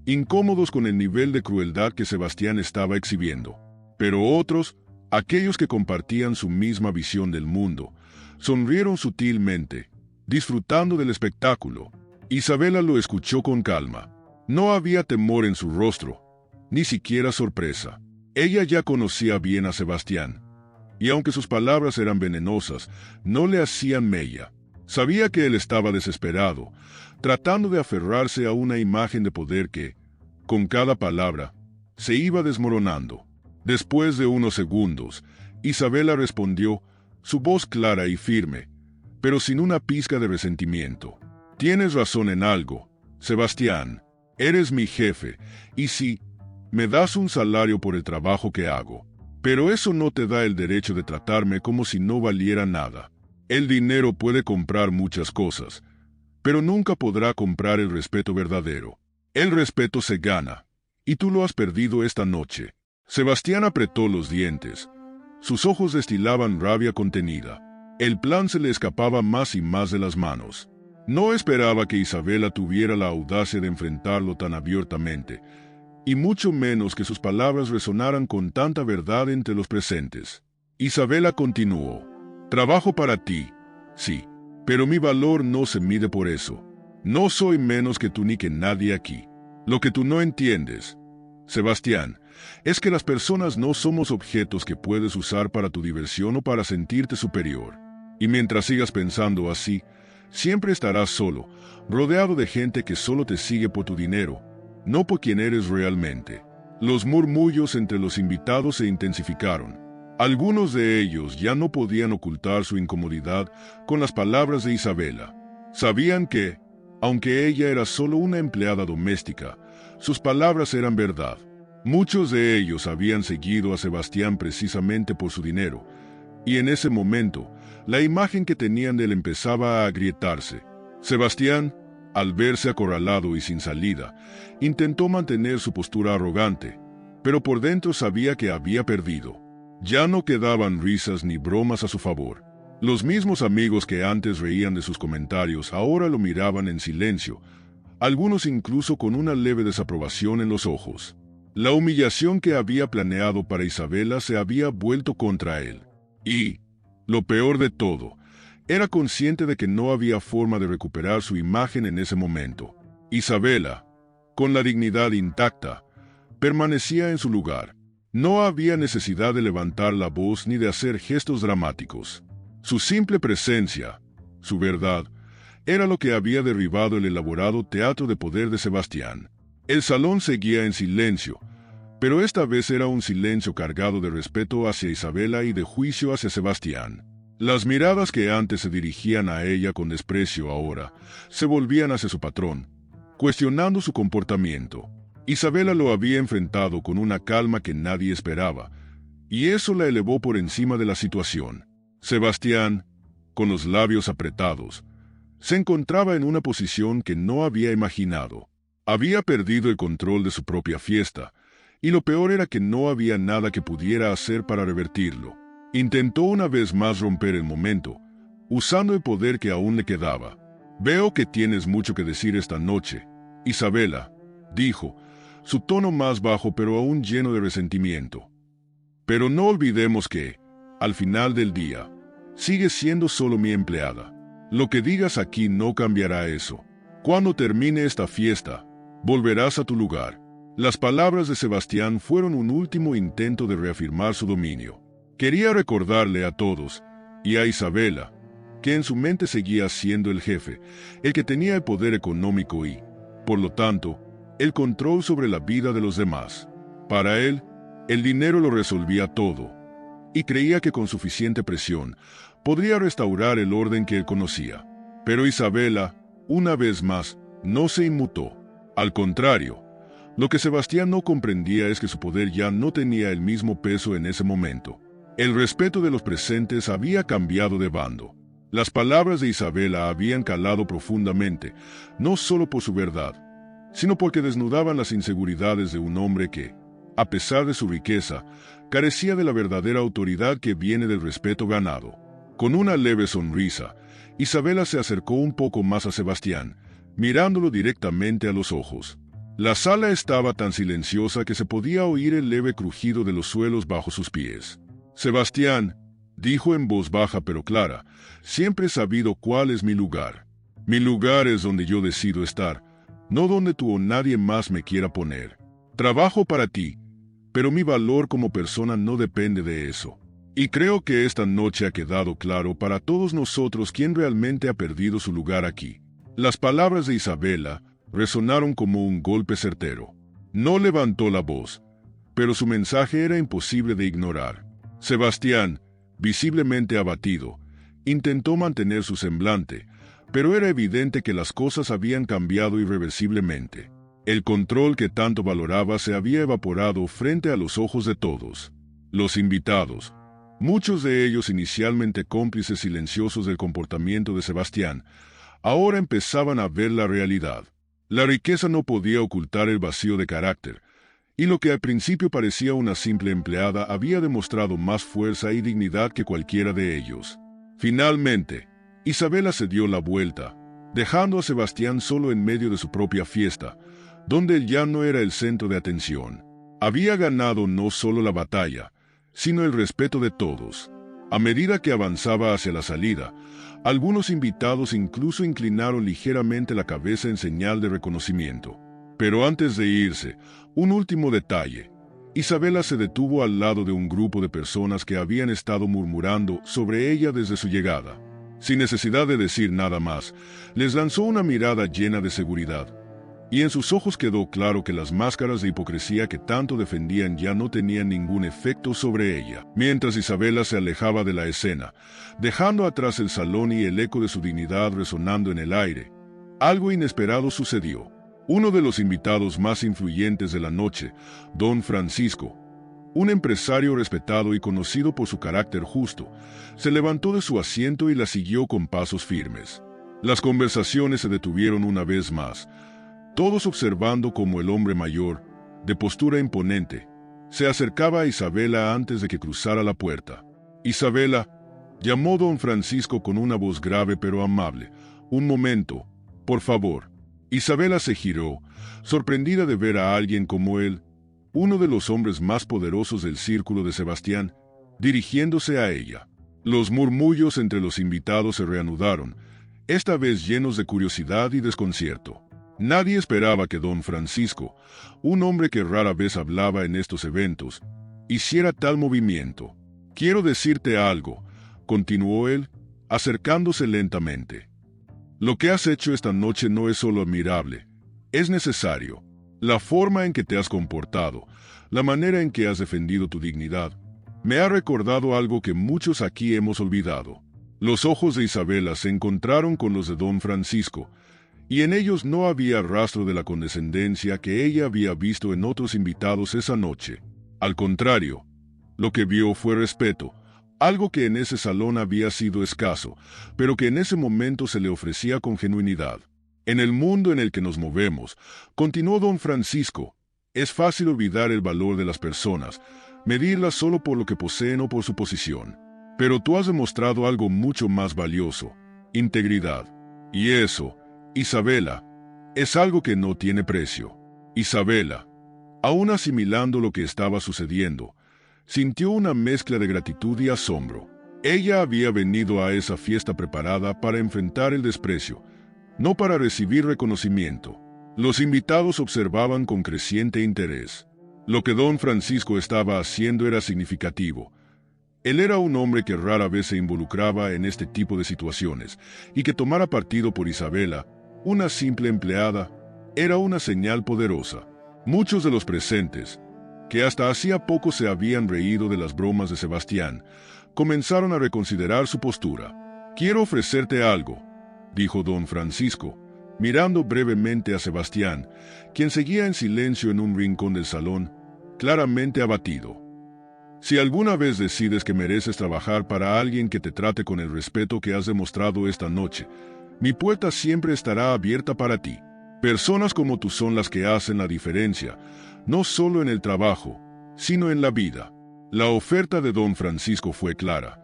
incómodos con el nivel de crueldad que Sebastián estaba exhibiendo. Pero otros, aquellos que compartían su misma visión del mundo, sonrieron sutilmente, disfrutando del espectáculo. Isabela lo escuchó con calma. No había temor en su rostro, ni siquiera sorpresa. Ella ya conocía bien a Sebastián, y aunque sus palabras eran venenosas, no le hacían mella. Sabía que él estaba desesperado, tratando de aferrarse a una imagen de poder que, con cada palabra, se iba desmoronando. Después de unos segundos, Isabela respondió, su voz clara y firme, pero sin una pizca de resentimiento. «Tienes razón en algo, Sebastián. Eres mi jefe, y sí, me das un salario por el trabajo que hago. Pero eso no te da el derecho de tratarme como si no valiera nada. El dinero puede comprar muchas cosas, pero nunca podrá comprar el respeto verdadero. El respeto se gana, y tú lo has perdido esta noche». Sebastián apretó los dientes. Sus ojos destilaban rabia contenida. El plan se le escapaba más y más de las manos. No esperaba que Isabela tuviera la audacia de enfrentarlo tan abiertamente, y mucho menos que sus palabras resonaran con tanta verdad entre los presentes. Isabela continuó: trabajo para ti, sí, pero mi valor no se mide por eso. No soy menos que tú ni que nadie aquí. Lo que tú no entiendes, Sebastián, es que las personas no somos objetos que puedes usar para tu diversión o para sentirte superior. Y mientras sigas pensando así, siempre estarás solo, rodeado de gente que solo te sigue por tu dinero, no por quien eres realmente. Los murmullos entre los invitados se intensificaron. Algunos de ellos ya no podían ocultar su incomodidad con las palabras de Isabela. Sabían que, aunque ella era solo una empleada doméstica, sus palabras eran verdad. Muchos de ellos habían seguido a Sebastián precisamente por su dinero, y en ese momento, la imagen que tenían de él empezaba a agrietarse. Sebastián, al verse acorralado y sin salida, intentó mantener su postura arrogante, pero por dentro sabía que había perdido. Ya no quedaban risas ni bromas a su favor. Los mismos amigos que antes reían de sus comentarios ahora lo miraban en silencio, algunos incluso con una leve desaprobación en los ojos. La humillación que había planeado para Isabela se había vuelto contra él. Y, lo peor de todo, era consciente de que no había forma de recuperar su imagen en ese momento. Isabela, con la dignidad intacta, permanecía en su lugar. No había necesidad de levantar la voz ni de hacer gestos dramáticos. Su simple presencia, su verdad, era lo que había derribado el elaborado teatro de poder de Sebastián. El salón seguía en silencio, pero esta vez era un silencio cargado de respeto hacia Isabela y de juicio hacia Sebastián. Las miradas que antes se dirigían a ella con desprecio ahora se volvían hacia su patrón, cuestionando su comportamiento. Isabela lo había enfrentado con una calma que nadie esperaba, y eso la elevó por encima de la situación. Sebastián, con los labios apretados, se encontraba en una posición que no había imaginado. Había perdido el control de su propia fiesta, y lo peor era que no había nada que pudiera hacer para revertirlo. Intentó una vez más romper el momento, usando el poder que aún le quedaba. «Veo que tienes mucho que decir esta noche, Isabela», dijo, su tono más bajo pero aún lleno de resentimiento. «Pero no olvidemos que, al final del día, sigues siendo solo mi empleada. Lo que digas aquí no cambiará eso. Cuando termine esta fiesta, volverás a tu lugar». Las palabras de Sebastián fueron un último intento de reafirmar su dominio. Quería recordarle a todos, y a Isabela, que en su mente seguía siendo el jefe, el que tenía el poder económico y, por lo tanto, el control sobre la vida de los demás. Para él, el dinero lo resolvía todo, y creía que con suficiente presión podría restaurar el orden que él conocía. Pero Isabela, una vez más, no se inmutó. Al contrario, lo que Sebastián no comprendía es que su poder ya no tenía el mismo peso en ese momento. El respeto de los presentes había cambiado de bando. Las palabras de Isabela habían calado profundamente, no solo por su verdad, sino porque desnudaban las inseguridades de un hombre que, a pesar de su riqueza, carecía de la verdadera autoridad que viene del respeto ganado. Con una leve sonrisa, Isabela se acercó un poco más a Sebastián, mirándolo directamente a los ojos. La sala estaba tan silenciosa que se podía oír el leve crujido de los suelos bajo sus pies. «Sebastián», dijo en voz baja pero clara, «siempre he sabido cuál es mi lugar. Mi lugar es donde yo decido estar, no donde tú o nadie más me quiera poner. Trabajo para ti, pero mi valor como persona no depende de eso. Y creo que esta noche ha quedado claro para todos nosotros quién realmente ha perdido su lugar aquí». Las palabras de Isabela resonaron como un golpe certero. No levantó la voz, pero su mensaje era imposible de ignorar. Sebastián, visiblemente abatido, intentó mantener su semblante, pero era evidente que las cosas habían cambiado irreversiblemente. El control que tanto valoraba se había evaporado frente a los ojos de todos. Los invitados, muchos de ellos inicialmente cómplices silenciosos del comportamiento de Sebastián, ahora empezaban a ver la realidad. La riqueza no podía ocultar el vacío de carácter, y lo que al principio parecía una simple empleada había demostrado más fuerza y dignidad que cualquiera de ellos. Finalmente, Isabela se dio la vuelta, dejando a Sebastián solo en medio de su propia fiesta, donde él ya no era el centro de atención. Había ganado no solo la batalla, sino el respeto de todos. A medida que avanzaba hacia la salida, algunos invitados incluso inclinaron ligeramente la cabeza en señal de reconocimiento. Pero antes de irse, un último detalle. Isabela se detuvo al lado de un grupo de personas que habían estado murmurando sobre ella desde su llegada. Sin necesidad de decir nada más, les lanzó una mirada llena de seguridad. Y en sus ojos quedó claro que las máscaras de hipocresía que tanto defendían ya no tenían ningún efecto sobre ella. Mientras Isabela se alejaba de la escena, dejando atrás el salón y el eco de su dignidad resonando en el aire, algo inesperado sucedió. Uno de los invitados más influyentes de la noche, Don Francisco, un empresario respetado y conocido por su carácter justo, se levantó de su asiento y la siguió con pasos firmes. Las conversaciones se detuvieron una vez más, todos observando cómo el hombre mayor, de postura imponente, se acercaba a Isabela antes de que cruzara la puerta. «Isabela», llamó Don Francisco con una voz grave pero amable. «Un momento, por favor». Isabela se giró, sorprendida de ver a alguien como él, uno de los hombres más poderosos del círculo de Sebastián, dirigiéndose a ella. Los murmullos entre los invitados se reanudaron, esta vez llenos de curiosidad y desconcierto. Nadie esperaba que Don Francisco, un hombre que rara vez hablaba en estos eventos, hiciera tal movimiento. «Quiero decirte algo», continuó él, acercándose lentamente. «Lo que has hecho esta noche no es solo admirable, es necesario. La forma en que te has comportado, la manera en que has defendido tu dignidad, me ha recordado algo que muchos aquí hemos olvidado». Los ojos de Isabela se encontraron con los de Don Francisco, y en ellos no había rastro de la condescendencia que ella había visto en otros invitados esa noche. Al contrario, lo que vio fue respeto, algo que en ese salón había sido escaso, pero que en ese momento se le ofrecía con genuinidad. «En el mundo en el que nos movemos», continuó Don Francisco, «es fácil olvidar el valor de las personas, medirlas solo por lo que poseen o por su posición. Pero tú has demostrado algo mucho más valioso: integridad. Y eso, Isabela, es algo que no tiene precio». Isabela, aún asimilando lo que estaba sucediendo, sintió una mezcla de gratitud y asombro. Ella había venido a esa fiesta preparada para enfrentar el desprecio, no para recibir reconocimiento. Los invitados observaban con creciente interés. Lo que Don Francisco estaba haciendo era significativo. Él era un hombre que rara vez se involucraba en este tipo de situaciones, y que tomara partido por Isabela, una simple empleada, era una señal poderosa. Muchos de los presentes, que hasta hacía poco se habían reído de las bromas de Sebastián, comenzaron a reconsiderar su postura. «Quiero ofrecerte algo», dijo Don Francisco, mirando brevemente a Sebastián, quien seguía en silencio en un rincón del salón, claramente abatido. «Si alguna vez decides que mereces trabajar para alguien que te trate con el respeto que has demostrado esta noche, mi puerta siempre estará abierta para ti. Personas como tú son las que hacen la diferencia, no solo en el trabajo, sino en la vida». La oferta de Don Francisco fue clara,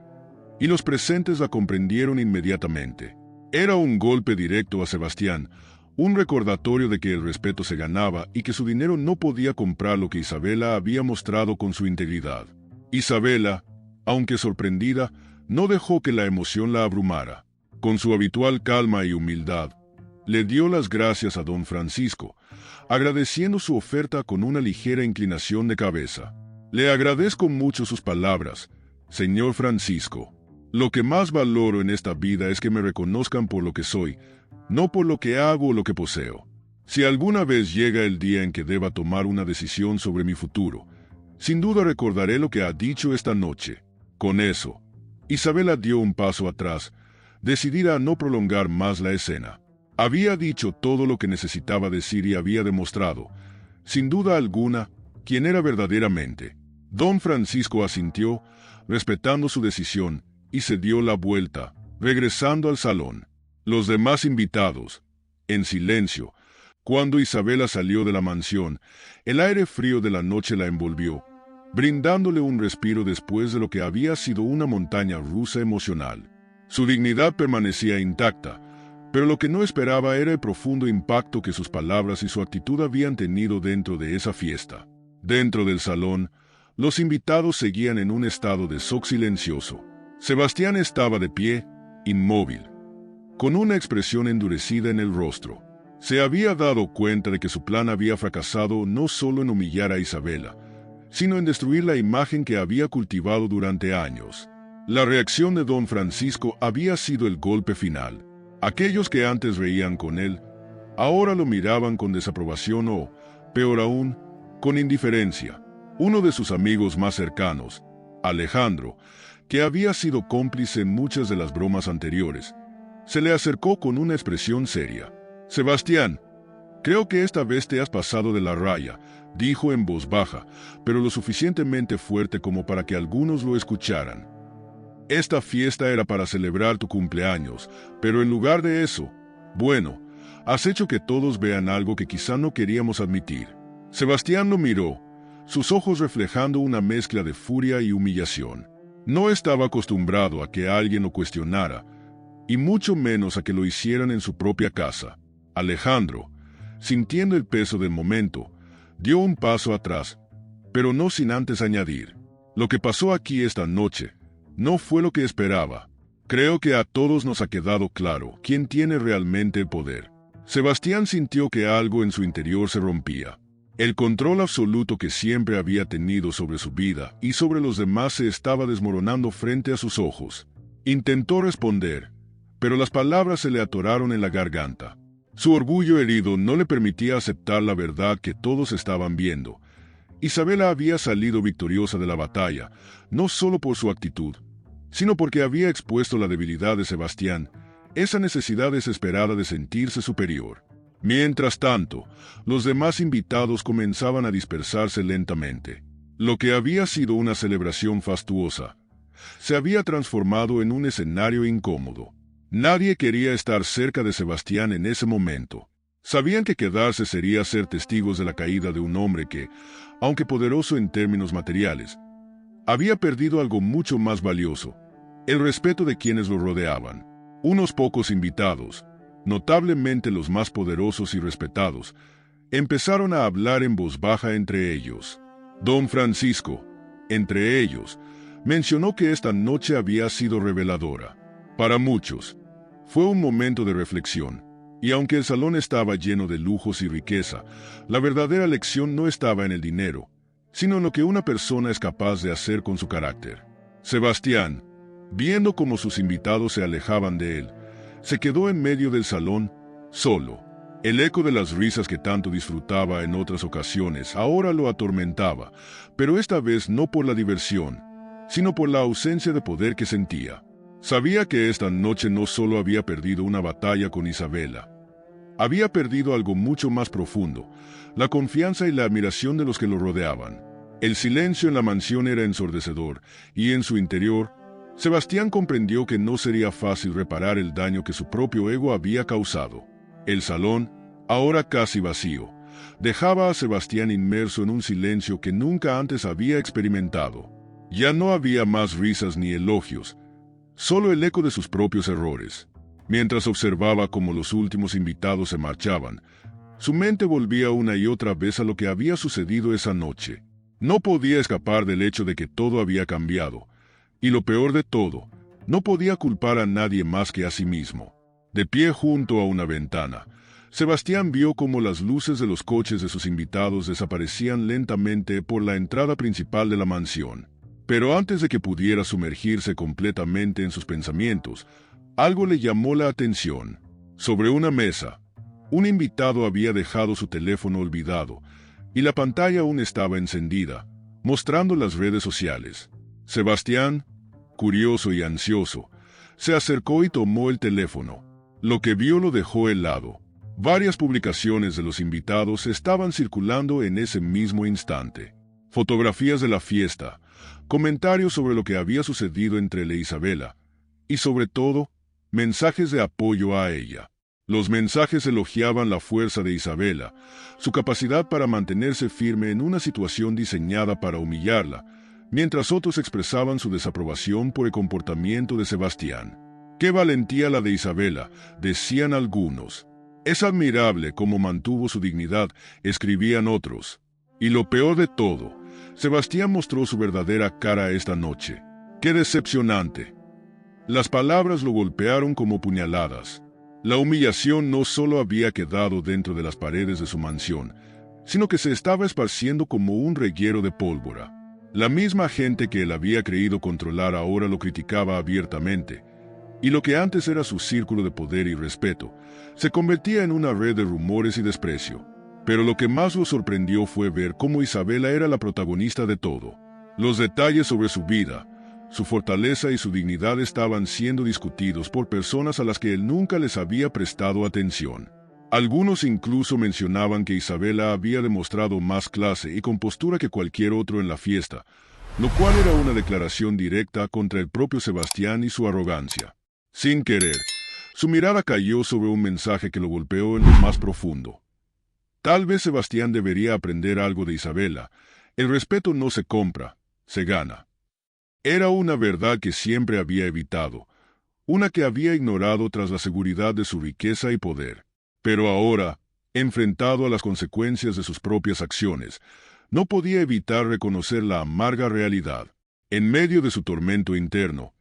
y los presentes la comprendieron inmediatamente. Era un golpe directo a Sebastián, un recordatorio de que el respeto se ganaba y que su dinero no podía comprar lo que Isabela había mostrado con su integridad. Isabela, aunque sorprendida, no dejó que la emoción la abrumara. Con su habitual calma y humildad, le dio las gracias a Don Francisco, agradeciendo su oferta con una ligera inclinación de cabeza. «Le agradezco mucho sus palabras, señor Francisco. Lo que más valoro en esta vida es que me reconozcan por lo que soy, no por lo que hago o lo que poseo. Si alguna vez llega el día en que deba tomar una decisión sobre mi futuro, sin duda recordaré lo que ha dicho esta noche». Con eso, Isabela dio un paso atrás, decidida a no prolongar más la escena. Había dicho todo lo que necesitaba decir y había demostrado, sin duda alguna, quién era verdaderamente. Don Francisco asintió, respetando su decisión, y se dio la vuelta, regresando al salón. Los demás invitados, en silencio, Cuando Isabela salió de la mansión, el aire frío de la noche la envolvió, brindándole un respiro después de lo que había sido una montaña rusa emocional. Su dignidad permanecía intacta, pero lo que no esperaba era el profundo impacto que sus palabras y su actitud habían tenido dentro de esa fiesta. Dentro del salón, los invitados seguían en un estado de shock silencioso. Sebastián estaba de pie, inmóvil, con una expresión endurecida en el rostro. Se había dado cuenta de que su plan había fracasado no solo en humillar a Isabela, sino en destruir la imagen que había cultivado durante años. La reacción de don Francisco había sido el golpe final. Aquellos que antes reían con él, ahora lo miraban con desaprobación o, peor aún, con indiferencia. Uno de sus amigos más cercanos, Alejandro, que había sido cómplice en muchas de las bromas anteriores, se le acercó con una expresión seria. «Sebastián, creo que esta vez te has pasado de la raya», dijo en voz baja, pero lo suficientemente fuerte como para que algunos lo escucharan. «Esta fiesta era para celebrar tu cumpleaños, pero en lugar de eso, bueno, has hecho que todos vean algo que quizá no queríamos admitir». Sebastián lo miró, sus ojos reflejando una mezcla de furia y humillación. No estaba acostumbrado a que alguien lo cuestionara, y mucho menos a que lo hicieran en su propia casa. Alejandro, sintiendo el peso del momento, dio un paso atrás, pero no sin antes añadir: «Lo que pasó aquí esta noche no fue lo que esperaba. Creo que a todos nos ha quedado claro quién tiene realmente el poder». Sebastián sintió que algo en su interior se rompía. El control absoluto que siempre había tenido sobre su vida y sobre los demás se estaba desmoronando frente a sus ojos. Intentó responder, pero las palabras se le atoraron en la garganta. Su orgullo herido no le permitía aceptar la verdad que todos estaban viendo. Isabela había salido victoriosa de la batalla, no solo por su actitud, sino porque había expuesto la debilidad de Sebastián, esa necesidad desesperada de sentirse superior. Mientras tanto, los demás invitados comenzaban a dispersarse lentamente. Lo que había sido una celebración fastuosa se había transformado en un escenario incómodo. Nadie quería estar cerca de Sebastián en ese momento. Sabían que quedarse sería ser testigos de la caída de un hombre que, aunque poderoso en términos materiales, había perdido algo mucho más valioso: el respeto de quienes lo rodeaban. Unos pocos invitados, notablemente los más poderosos y respetados, empezaron a hablar en voz baja entre ellos. Don Francisco, entre ellos, mencionó que esta noche había sido reveladora. Para muchos, fue un momento de reflexión, y aunque el salón estaba lleno de lujos y riqueza, la verdadera lección no estaba en el dinero, sino en lo que una persona es capaz de hacer con su carácter. Sebastián, viendo cómo sus invitados se alejaban de él, se quedó en medio del salón, solo. El eco de las risas que tanto disfrutaba en otras ocasiones ahora lo atormentaba, pero esta vez no por la diversión, sino por la ausencia de poder que sentía. Sabía que esta noche no solo había perdido una batalla con Isabela, había perdido algo mucho más profundo: la confianza y la admiración de los que lo rodeaban. El silencio en la mansión era ensordecedor, y en su interior, Sebastián comprendió que no sería fácil reparar el daño que su propio ego había causado. El salón, ahora casi vacío, dejaba a Sebastián inmerso en un silencio que nunca antes había experimentado. Ya no había más risas ni elogios, solo el eco de sus propios errores. Mientras observaba cómo los últimos invitados se marchaban, su mente volvía una y otra vez a lo que había sucedido esa noche. No podía escapar del hecho de que todo había cambiado, y lo peor de todo, no podía culpar a nadie más que a sí mismo. De pie junto a una ventana, Sebastián vio cómo las luces de los coches de sus invitados desaparecían lentamente por la entrada principal de la mansión. Pero antes de que pudiera sumergirse completamente en sus pensamientos, algo le llamó la atención. Sobre una mesa, un invitado había dejado su teléfono olvidado, y la pantalla aún estaba encendida, mostrando las redes sociales. Sebastián, curioso y ansioso, se acercó y tomó el teléfono. Lo que vio lo dejó helado. Varias publicaciones de los invitados estaban circulando en ese mismo instante. Fotografías de la fiesta, comentarios sobre lo que había sucedido entre él e Isabela, y sobre todo, mensajes de apoyo a ella. Los mensajes elogiaban la fuerza de Isabela, su capacidad para mantenerse firme en una situación diseñada para humillarla, mientras otros expresaban su desaprobación por el comportamiento de Sebastián. ¡Qué valentía la de Isabela!, decían algunos. Es admirable cómo mantuvo su dignidad, escribían otros. Y lo peor de todo, Sebastián mostró su verdadera cara esta noche. ¡Qué decepcionante! Las palabras lo golpearon como puñaladas. La humillación no solo había quedado dentro de las paredes de su mansión, sino que se estaba esparciendo como un reguero de pólvora. La misma gente que él había creído controlar ahora lo criticaba abiertamente, y lo que antes era su círculo de poder y respeto, se convertía en una red de rumores y desprecio. Pero lo que más lo sorprendió fue ver cómo Isabela era la protagonista de todo. Los detalles sobre su vida, su fortaleza y su dignidad estaban siendo discutidos por personas a las que él nunca les había prestado atención. Algunos incluso mencionaban que Isabela había demostrado más clase y compostura que cualquier otro en la fiesta, lo cual era una declaración directa contra el propio Sebastián y su arrogancia. Sin querer, su mirada cayó sobre un mensaje que lo golpeó en lo más profundo. Tal vez Sebastián debería aprender algo de Isabela. El respeto no se compra, se gana. Era una verdad que siempre había evitado, una que había ignorado tras la seguridad de su riqueza y poder. Pero ahora, enfrentado a las consecuencias de sus propias acciones, no podía evitar reconocer la amarga realidad. En medio de su tormento interno,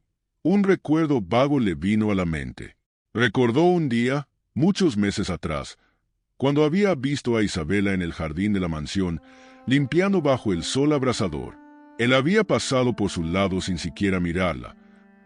un recuerdo vago le vino a la mente. Recordó un día, muchos meses atrás, cuando había visto a Isabela en el jardín de la mansión, limpiando bajo el sol abrasador. Él había pasado por su lado sin siquiera mirarla,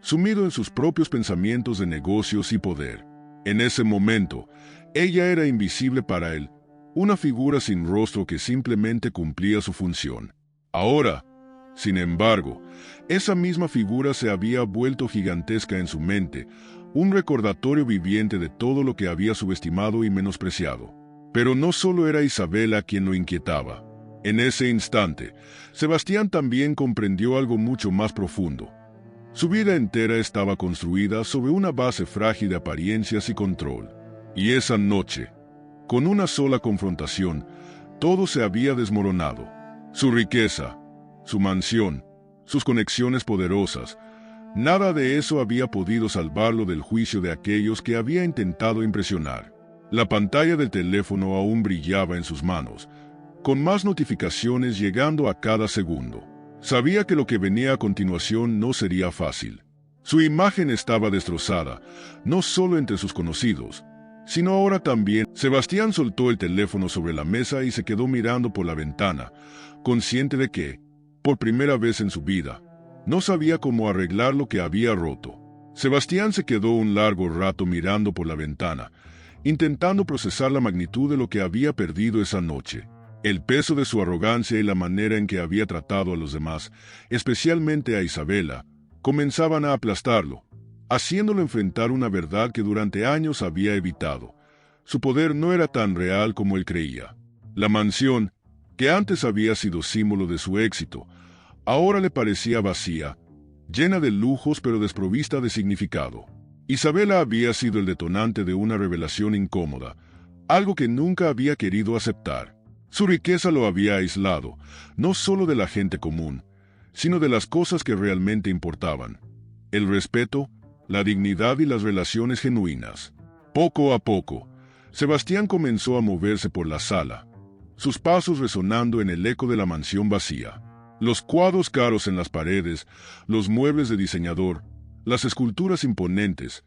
sumido en sus propios pensamientos de negocios y poder. En ese momento, ella era invisible para él, una figura sin rostro que simplemente cumplía su función. Ahora, sin embargo, esa misma figura se había vuelto gigantesca en su mente, un recordatorio viviente de todo lo que había subestimado y menospreciado. Pero no solo era Isabela quien lo inquietaba. En ese instante, Sebastián también comprendió algo mucho más profundo. Su vida entera estaba construida sobre una base frágil de apariencias y control. Y esa noche, con una sola confrontación, todo se había desmoronado. Su riqueza, su mansión, sus conexiones poderosas, nada de eso había podido salvarlo del juicio de aquellos que había intentado impresionar. La pantalla del teléfono aún brillaba en sus manos, con más notificaciones llegando a cada segundo. Sabía que lo que venía a continuación no sería fácil. Su imagen estaba destrozada, no solo entre sus conocidos, sino ahora también. Sebastián soltó el teléfono sobre la mesa y se quedó mirando por la ventana, consciente de que, por primera vez en su vida, no sabía cómo arreglar lo que había roto. Sebastián se quedó un largo rato mirando por la ventana, intentando procesar la magnitud de lo que había perdido esa noche. El peso de su arrogancia y la manera en que había tratado a los demás, especialmente a Isabela, comenzaban a aplastarlo, haciéndolo enfrentar una verdad que durante años había evitado. Su poder no era tan real como él creía. La mansión, que antes había sido símbolo de su éxito, ahora le parecía vacía, llena de lujos pero desprovista de significado. Isabela había sido el detonante de una revelación incómoda, algo que nunca había querido aceptar. Su riqueza lo había aislado, no solo de la gente común, sino de las cosas que realmente importaban: el respeto, la dignidad y las relaciones genuinas. Poco a poco, Sebastián comenzó a moverse por la sala, sus pasos resonando en el eco de la mansión vacía. Los cuadros caros en las paredes, los muebles de diseñador, las esculturas imponentes,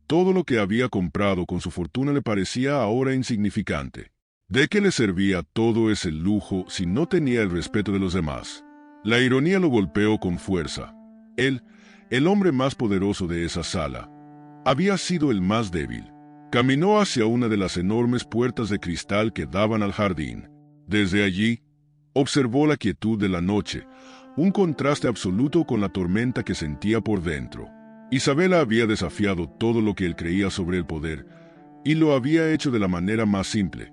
todo lo que había comprado con su fortuna le parecía ahora insignificante. ¿De qué le servía todo ese lujo si no tenía el respeto de los demás? La ironía lo golpeó con fuerza. Él, el hombre más poderoso de esa sala, había sido el más débil. Caminó hacia una de las enormes puertas de cristal que daban al jardín. Desde allí, observó la quietud de la noche, un contraste absoluto con la tormenta que sentía por dentro. Isabela había desafiado todo lo que él creía sobre el poder, y lo había hecho de la manera más simple,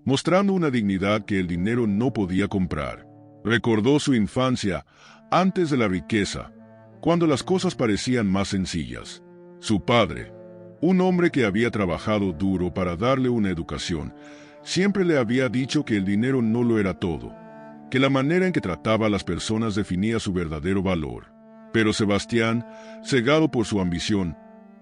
mostrando una dignidad que el dinero no podía comprar. Recordó su infancia, antes de la riqueza, cuando las cosas parecían más sencillas. Su padre, Un hombre que había trabajado duro para darle una educación, siempre le había dicho que el dinero no lo era todo, que la manera en que trataba a las personas definía su verdadero valor. Pero Sebastián, cegado por su ambición,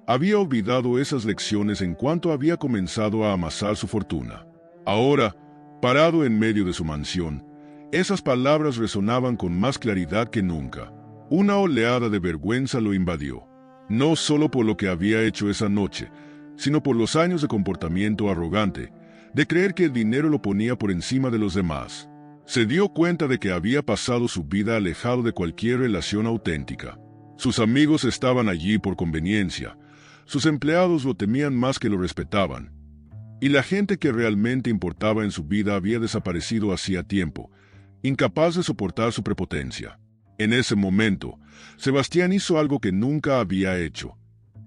había olvidado esas lecciones en cuanto había comenzado a amasar su fortuna. Ahora, parado en medio de su mansión, esas palabras resonaban con más claridad que nunca. Una oleada de vergüenza lo invadió, no solo por lo que había hecho esa noche, sino por los años de comportamiento arrogante, de creer que el dinero lo ponía por encima de los demás. Se dio cuenta de que había pasado su vida alejado de cualquier relación auténtica. Sus amigos estaban allí por conveniencia, sus empleados lo temían más que lo respetaban, y la gente que realmente importaba en su vida había desaparecido hacía tiempo, incapaz de soportar su prepotencia. En ese momento, Sebastián hizo algo que nunca había hecho.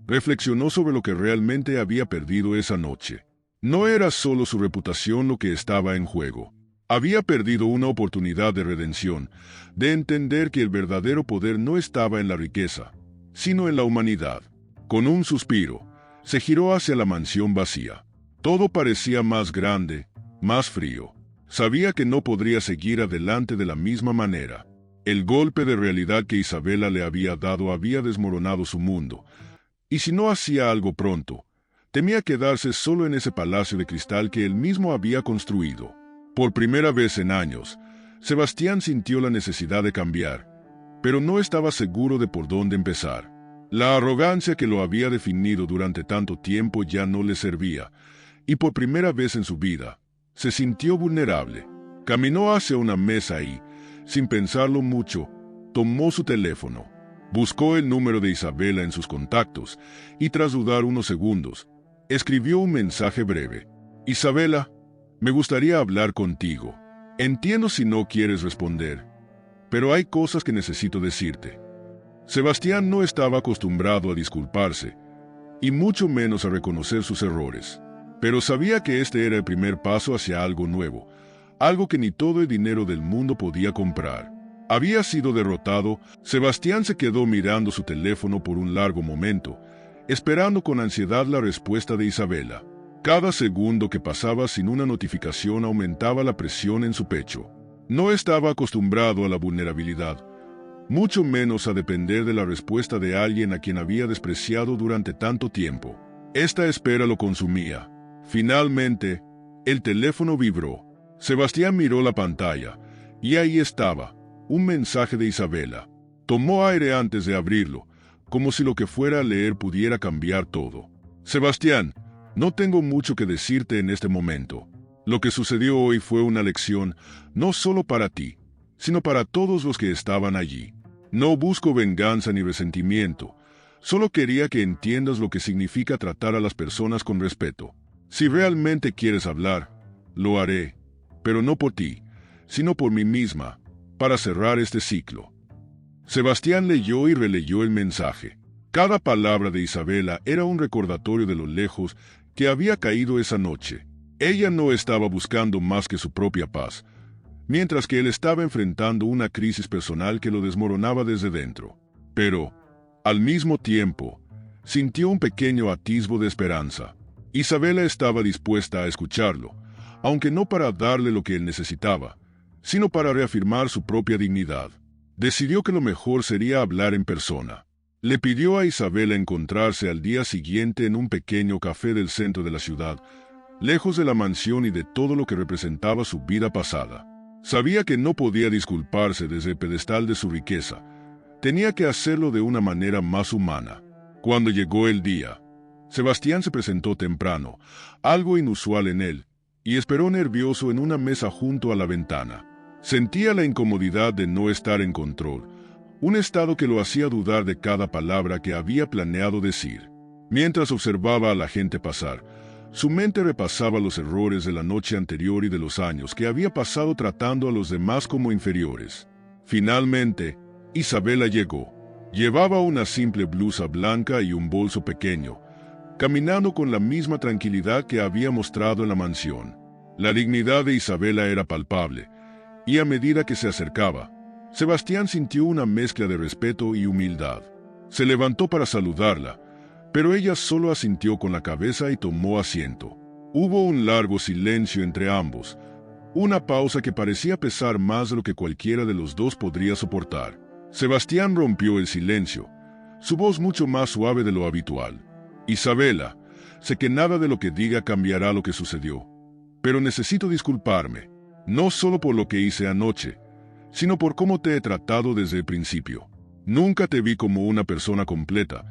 Reflexionó sobre lo que realmente había perdido esa noche. No era solo su reputación lo que estaba en juego. Había perdido una oportunidad de redención, de entender que el verdadero poder no estaba en la riqueza, sino en la humanidad. Con un suspiro, se giró hacia la mansión vacía. Todo parecía más grande, más frío. Sabía que no podría seguir adelante de la misma manera. El golpe de realidad que Isabela le había dado había desmoronado su mundo, y si no hacía algo pronto, temía quedarse solo en ese palacio de cristal que él mismo había construido. Por primera vez en años, Sebastián sintió la necesidad de cambiar, pero no estaba seguro de por dónde empezar. La arrogancia que lo había definido durante tanto tiempo ya no le servía, y por primera vez en su vida, se sintió vulnerable. Caminó hacia una mesa y, sin pensarlo mucho, tomó su teléfono. Buscó el número de Isabela en sus contactos y tras dudar unos segundos, escribió un mensaje breve. Isabela, me gustaría hablar contigo. Entiendo si no quieres responder, pero hay cosas que necesito decirte. Sebastián no estaba acostumbrado a disculparse, y mucho menos a reconocer sus errores, pero sabía que este era el primer paso hacia algo nuevo, algo que ni todo el dinero del mundo podía comprar. Había sido derrotado. Sebastián se quedó mirando su teléfono por un largo momento, esperando con ansiedad la respuesta de Isabela. Cada segundo que pasaba sin una notificación aumentaba la presión en su pecho. No estaba acostumbrado a la vulnerabilidad, mucho menos a depender de la respuesta de alguien a quien había despreciado durante tanto tiempo. Esta espera lo consumía. Finalmente, el teléfono vibró. Sebastián miró la pantalla, y ahí estaba, un mensaje de Isabela. Tomó aire antes de abrirlo, como si lo que fuera a leer pudiera cambiar todo. Sebastián, no tengo mucho que decirte en este momento. Lo que sucedió hoy fue una lección, no solo para ti, sino para todos los que estaban allí. No busco venganza ni resentimiento, solo quería que entiendas lo que significa tratar a las personas con respeto. Si realmente quieres hablar, lo haré, pero no por ti, sino por mí misma, para cerrar este ciclo. Sebastián leyó y releyó el mensaje. Cada palabra de Isabela era un recordatorio de lo lejos que había caído esa noche. Ella no estaba buscando más que su propia paz, mientras que él estaba enfrentando una crisis personal que lo desmoronaba desde dentro. Pero, al mismo tiempo, sintió un pequeño atisbo de esperanza. Isabela estaba dispuesta a escucharlo, aunque no para darle lo que él necesitaba, sino para reafirmar su propia dignidad. Decidió que lo mejor sería hablar en persona. Le pidió a Isabela encontrarse al día siguiente en un pequeño café del centro de la ciudad, lejos de la mansión y de todo lo que representaba su vida pasada. Sabía que no podía disculparse desde el pedestal de su riqueza. Tenía que hacerlo de una manera más humana. Cuando llegó el día, Sebastián se presentó temprano, algo inusual en él, y esperó nervioso en una mesa junto a la ventana. Sentía la incomodidad de no estar en control, un estado que lo hacía dudar de cada palabra que había planeado decir. Mientras observaba a la gente pasar, su mente repasaba los errores de la noche anterior y de los años que había pasado tratando a los demás como inferiores. Finalmente, Isabela llegó. Llevaba una simple blusa blanca y un bolso pequeño, caminando con la misma tranquilidad que había mostrado en la mansión. La dignidad de Isabela era palpable, y a medida que se acercaba, Sebastián sintió una mezcla de respeto y humildad. Se levantó para saludarla, pero ella solo asintió con la cabeza y tomó asiento. Hubo un largo silencio entre ambos, una pausa que parecía pesar más de lo que cualquiera de los dos podría soportar. Sebastián rompió el silencio, su voz mucho más suave de lo habitual. Isabela, sé que nada de lo que diga cambiará lo que sucedió, pero necesito disculparme, no solo por lo que hice anoche, sino por cómo te he tratado desde el principio. Nunca te vi como una persona completa,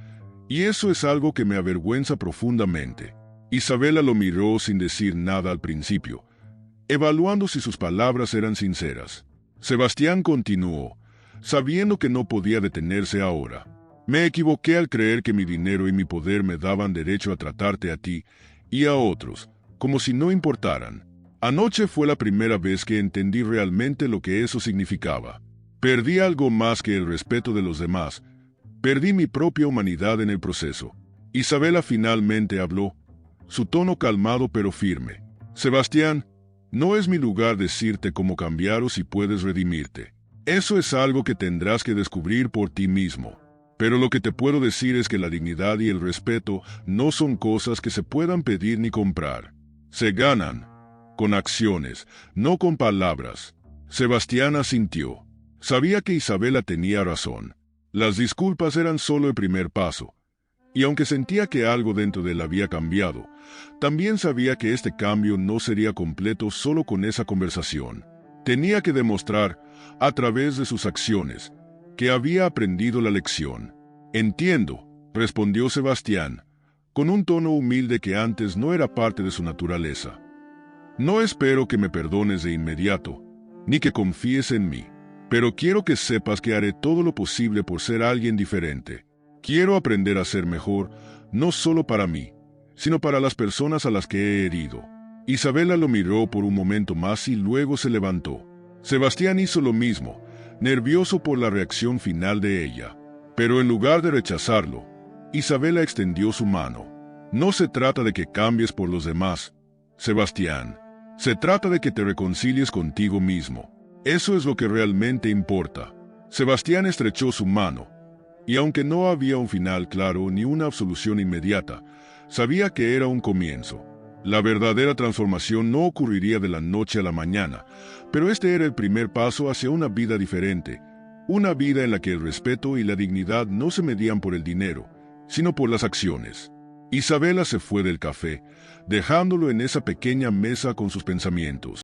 y eso es algo que me avergüenza profundamente. Isabela lo miró sin decir nada al principio, evaluando si sus palabras eran sinceras. Sebastián continuó, sabiendo que no podía detenerse ahora. Me equivoqué al creer que mi dinero y mi poder me daban derecho a tratarte a ti y a otros, como si no importaran. Anoche fue la primera vez que entendí realmente lo que eso significaba. Perdí algo más que el respeto de los demás. Perdí mi propia humanidad en el proceso. Isabela finalmente habló, su tono calmado pero firme. Sebastián, no es mi lugar decirte cómo cambiar o si puedes redimirte. Eso es algo que tendrás que descubrir por ti mismo. Pero lo que te puedo decir es que la dignidad y el respeto no son cosas que se puedan pedir ni comprar. Se ganan con acciones, no con palabras. Sebastián asintió. Sabía que Isabela tenía razón. Las disculpas eran solo el primer paso. Y aunque sentía que algo dentro de él había cambiado, también sabía que este cambio no sería completo solo con esa conversación. Tenía que demostrar, a través de sus acciones, que había aprendido la lección. Entiendo, respondió Sebastián, con un tono humilde que antes no era parte de su naturaleza. No espero que me perdones de inmediato, ni que confíes en mí, pero quiero que sepas que haré todo lo posible por ser alguien diferente. Quiero aprender a ser mejor, no solo para mí, sino para las personas a las que he herido. Isabela lo miró por un momento más y luego se levantó. Sebastián hizo lo mismo, nervioso por la reacción final de ella. Pero en lugar de rechazarlo, Isabela extendió su mano. No se trata de que cambies por los demás, Sebastián. Se trata de que te reconcilies contigo mismo. Eso es lo que realmente importa. Sebastián estrechó su mano, y aunque no había un final claro ni una absolución inmediata, sabía que era un comienzo. La verdadera transformación no ocurriría de la noche a la mañana, pero este era el primer paso hacia una vida diferente, una vida en la que el respeto y la dignidad no se medían por el dinero, sino por las acciones. Isabela se fue del café, dejándolo en esa pequeña mesa con sus pensamientos.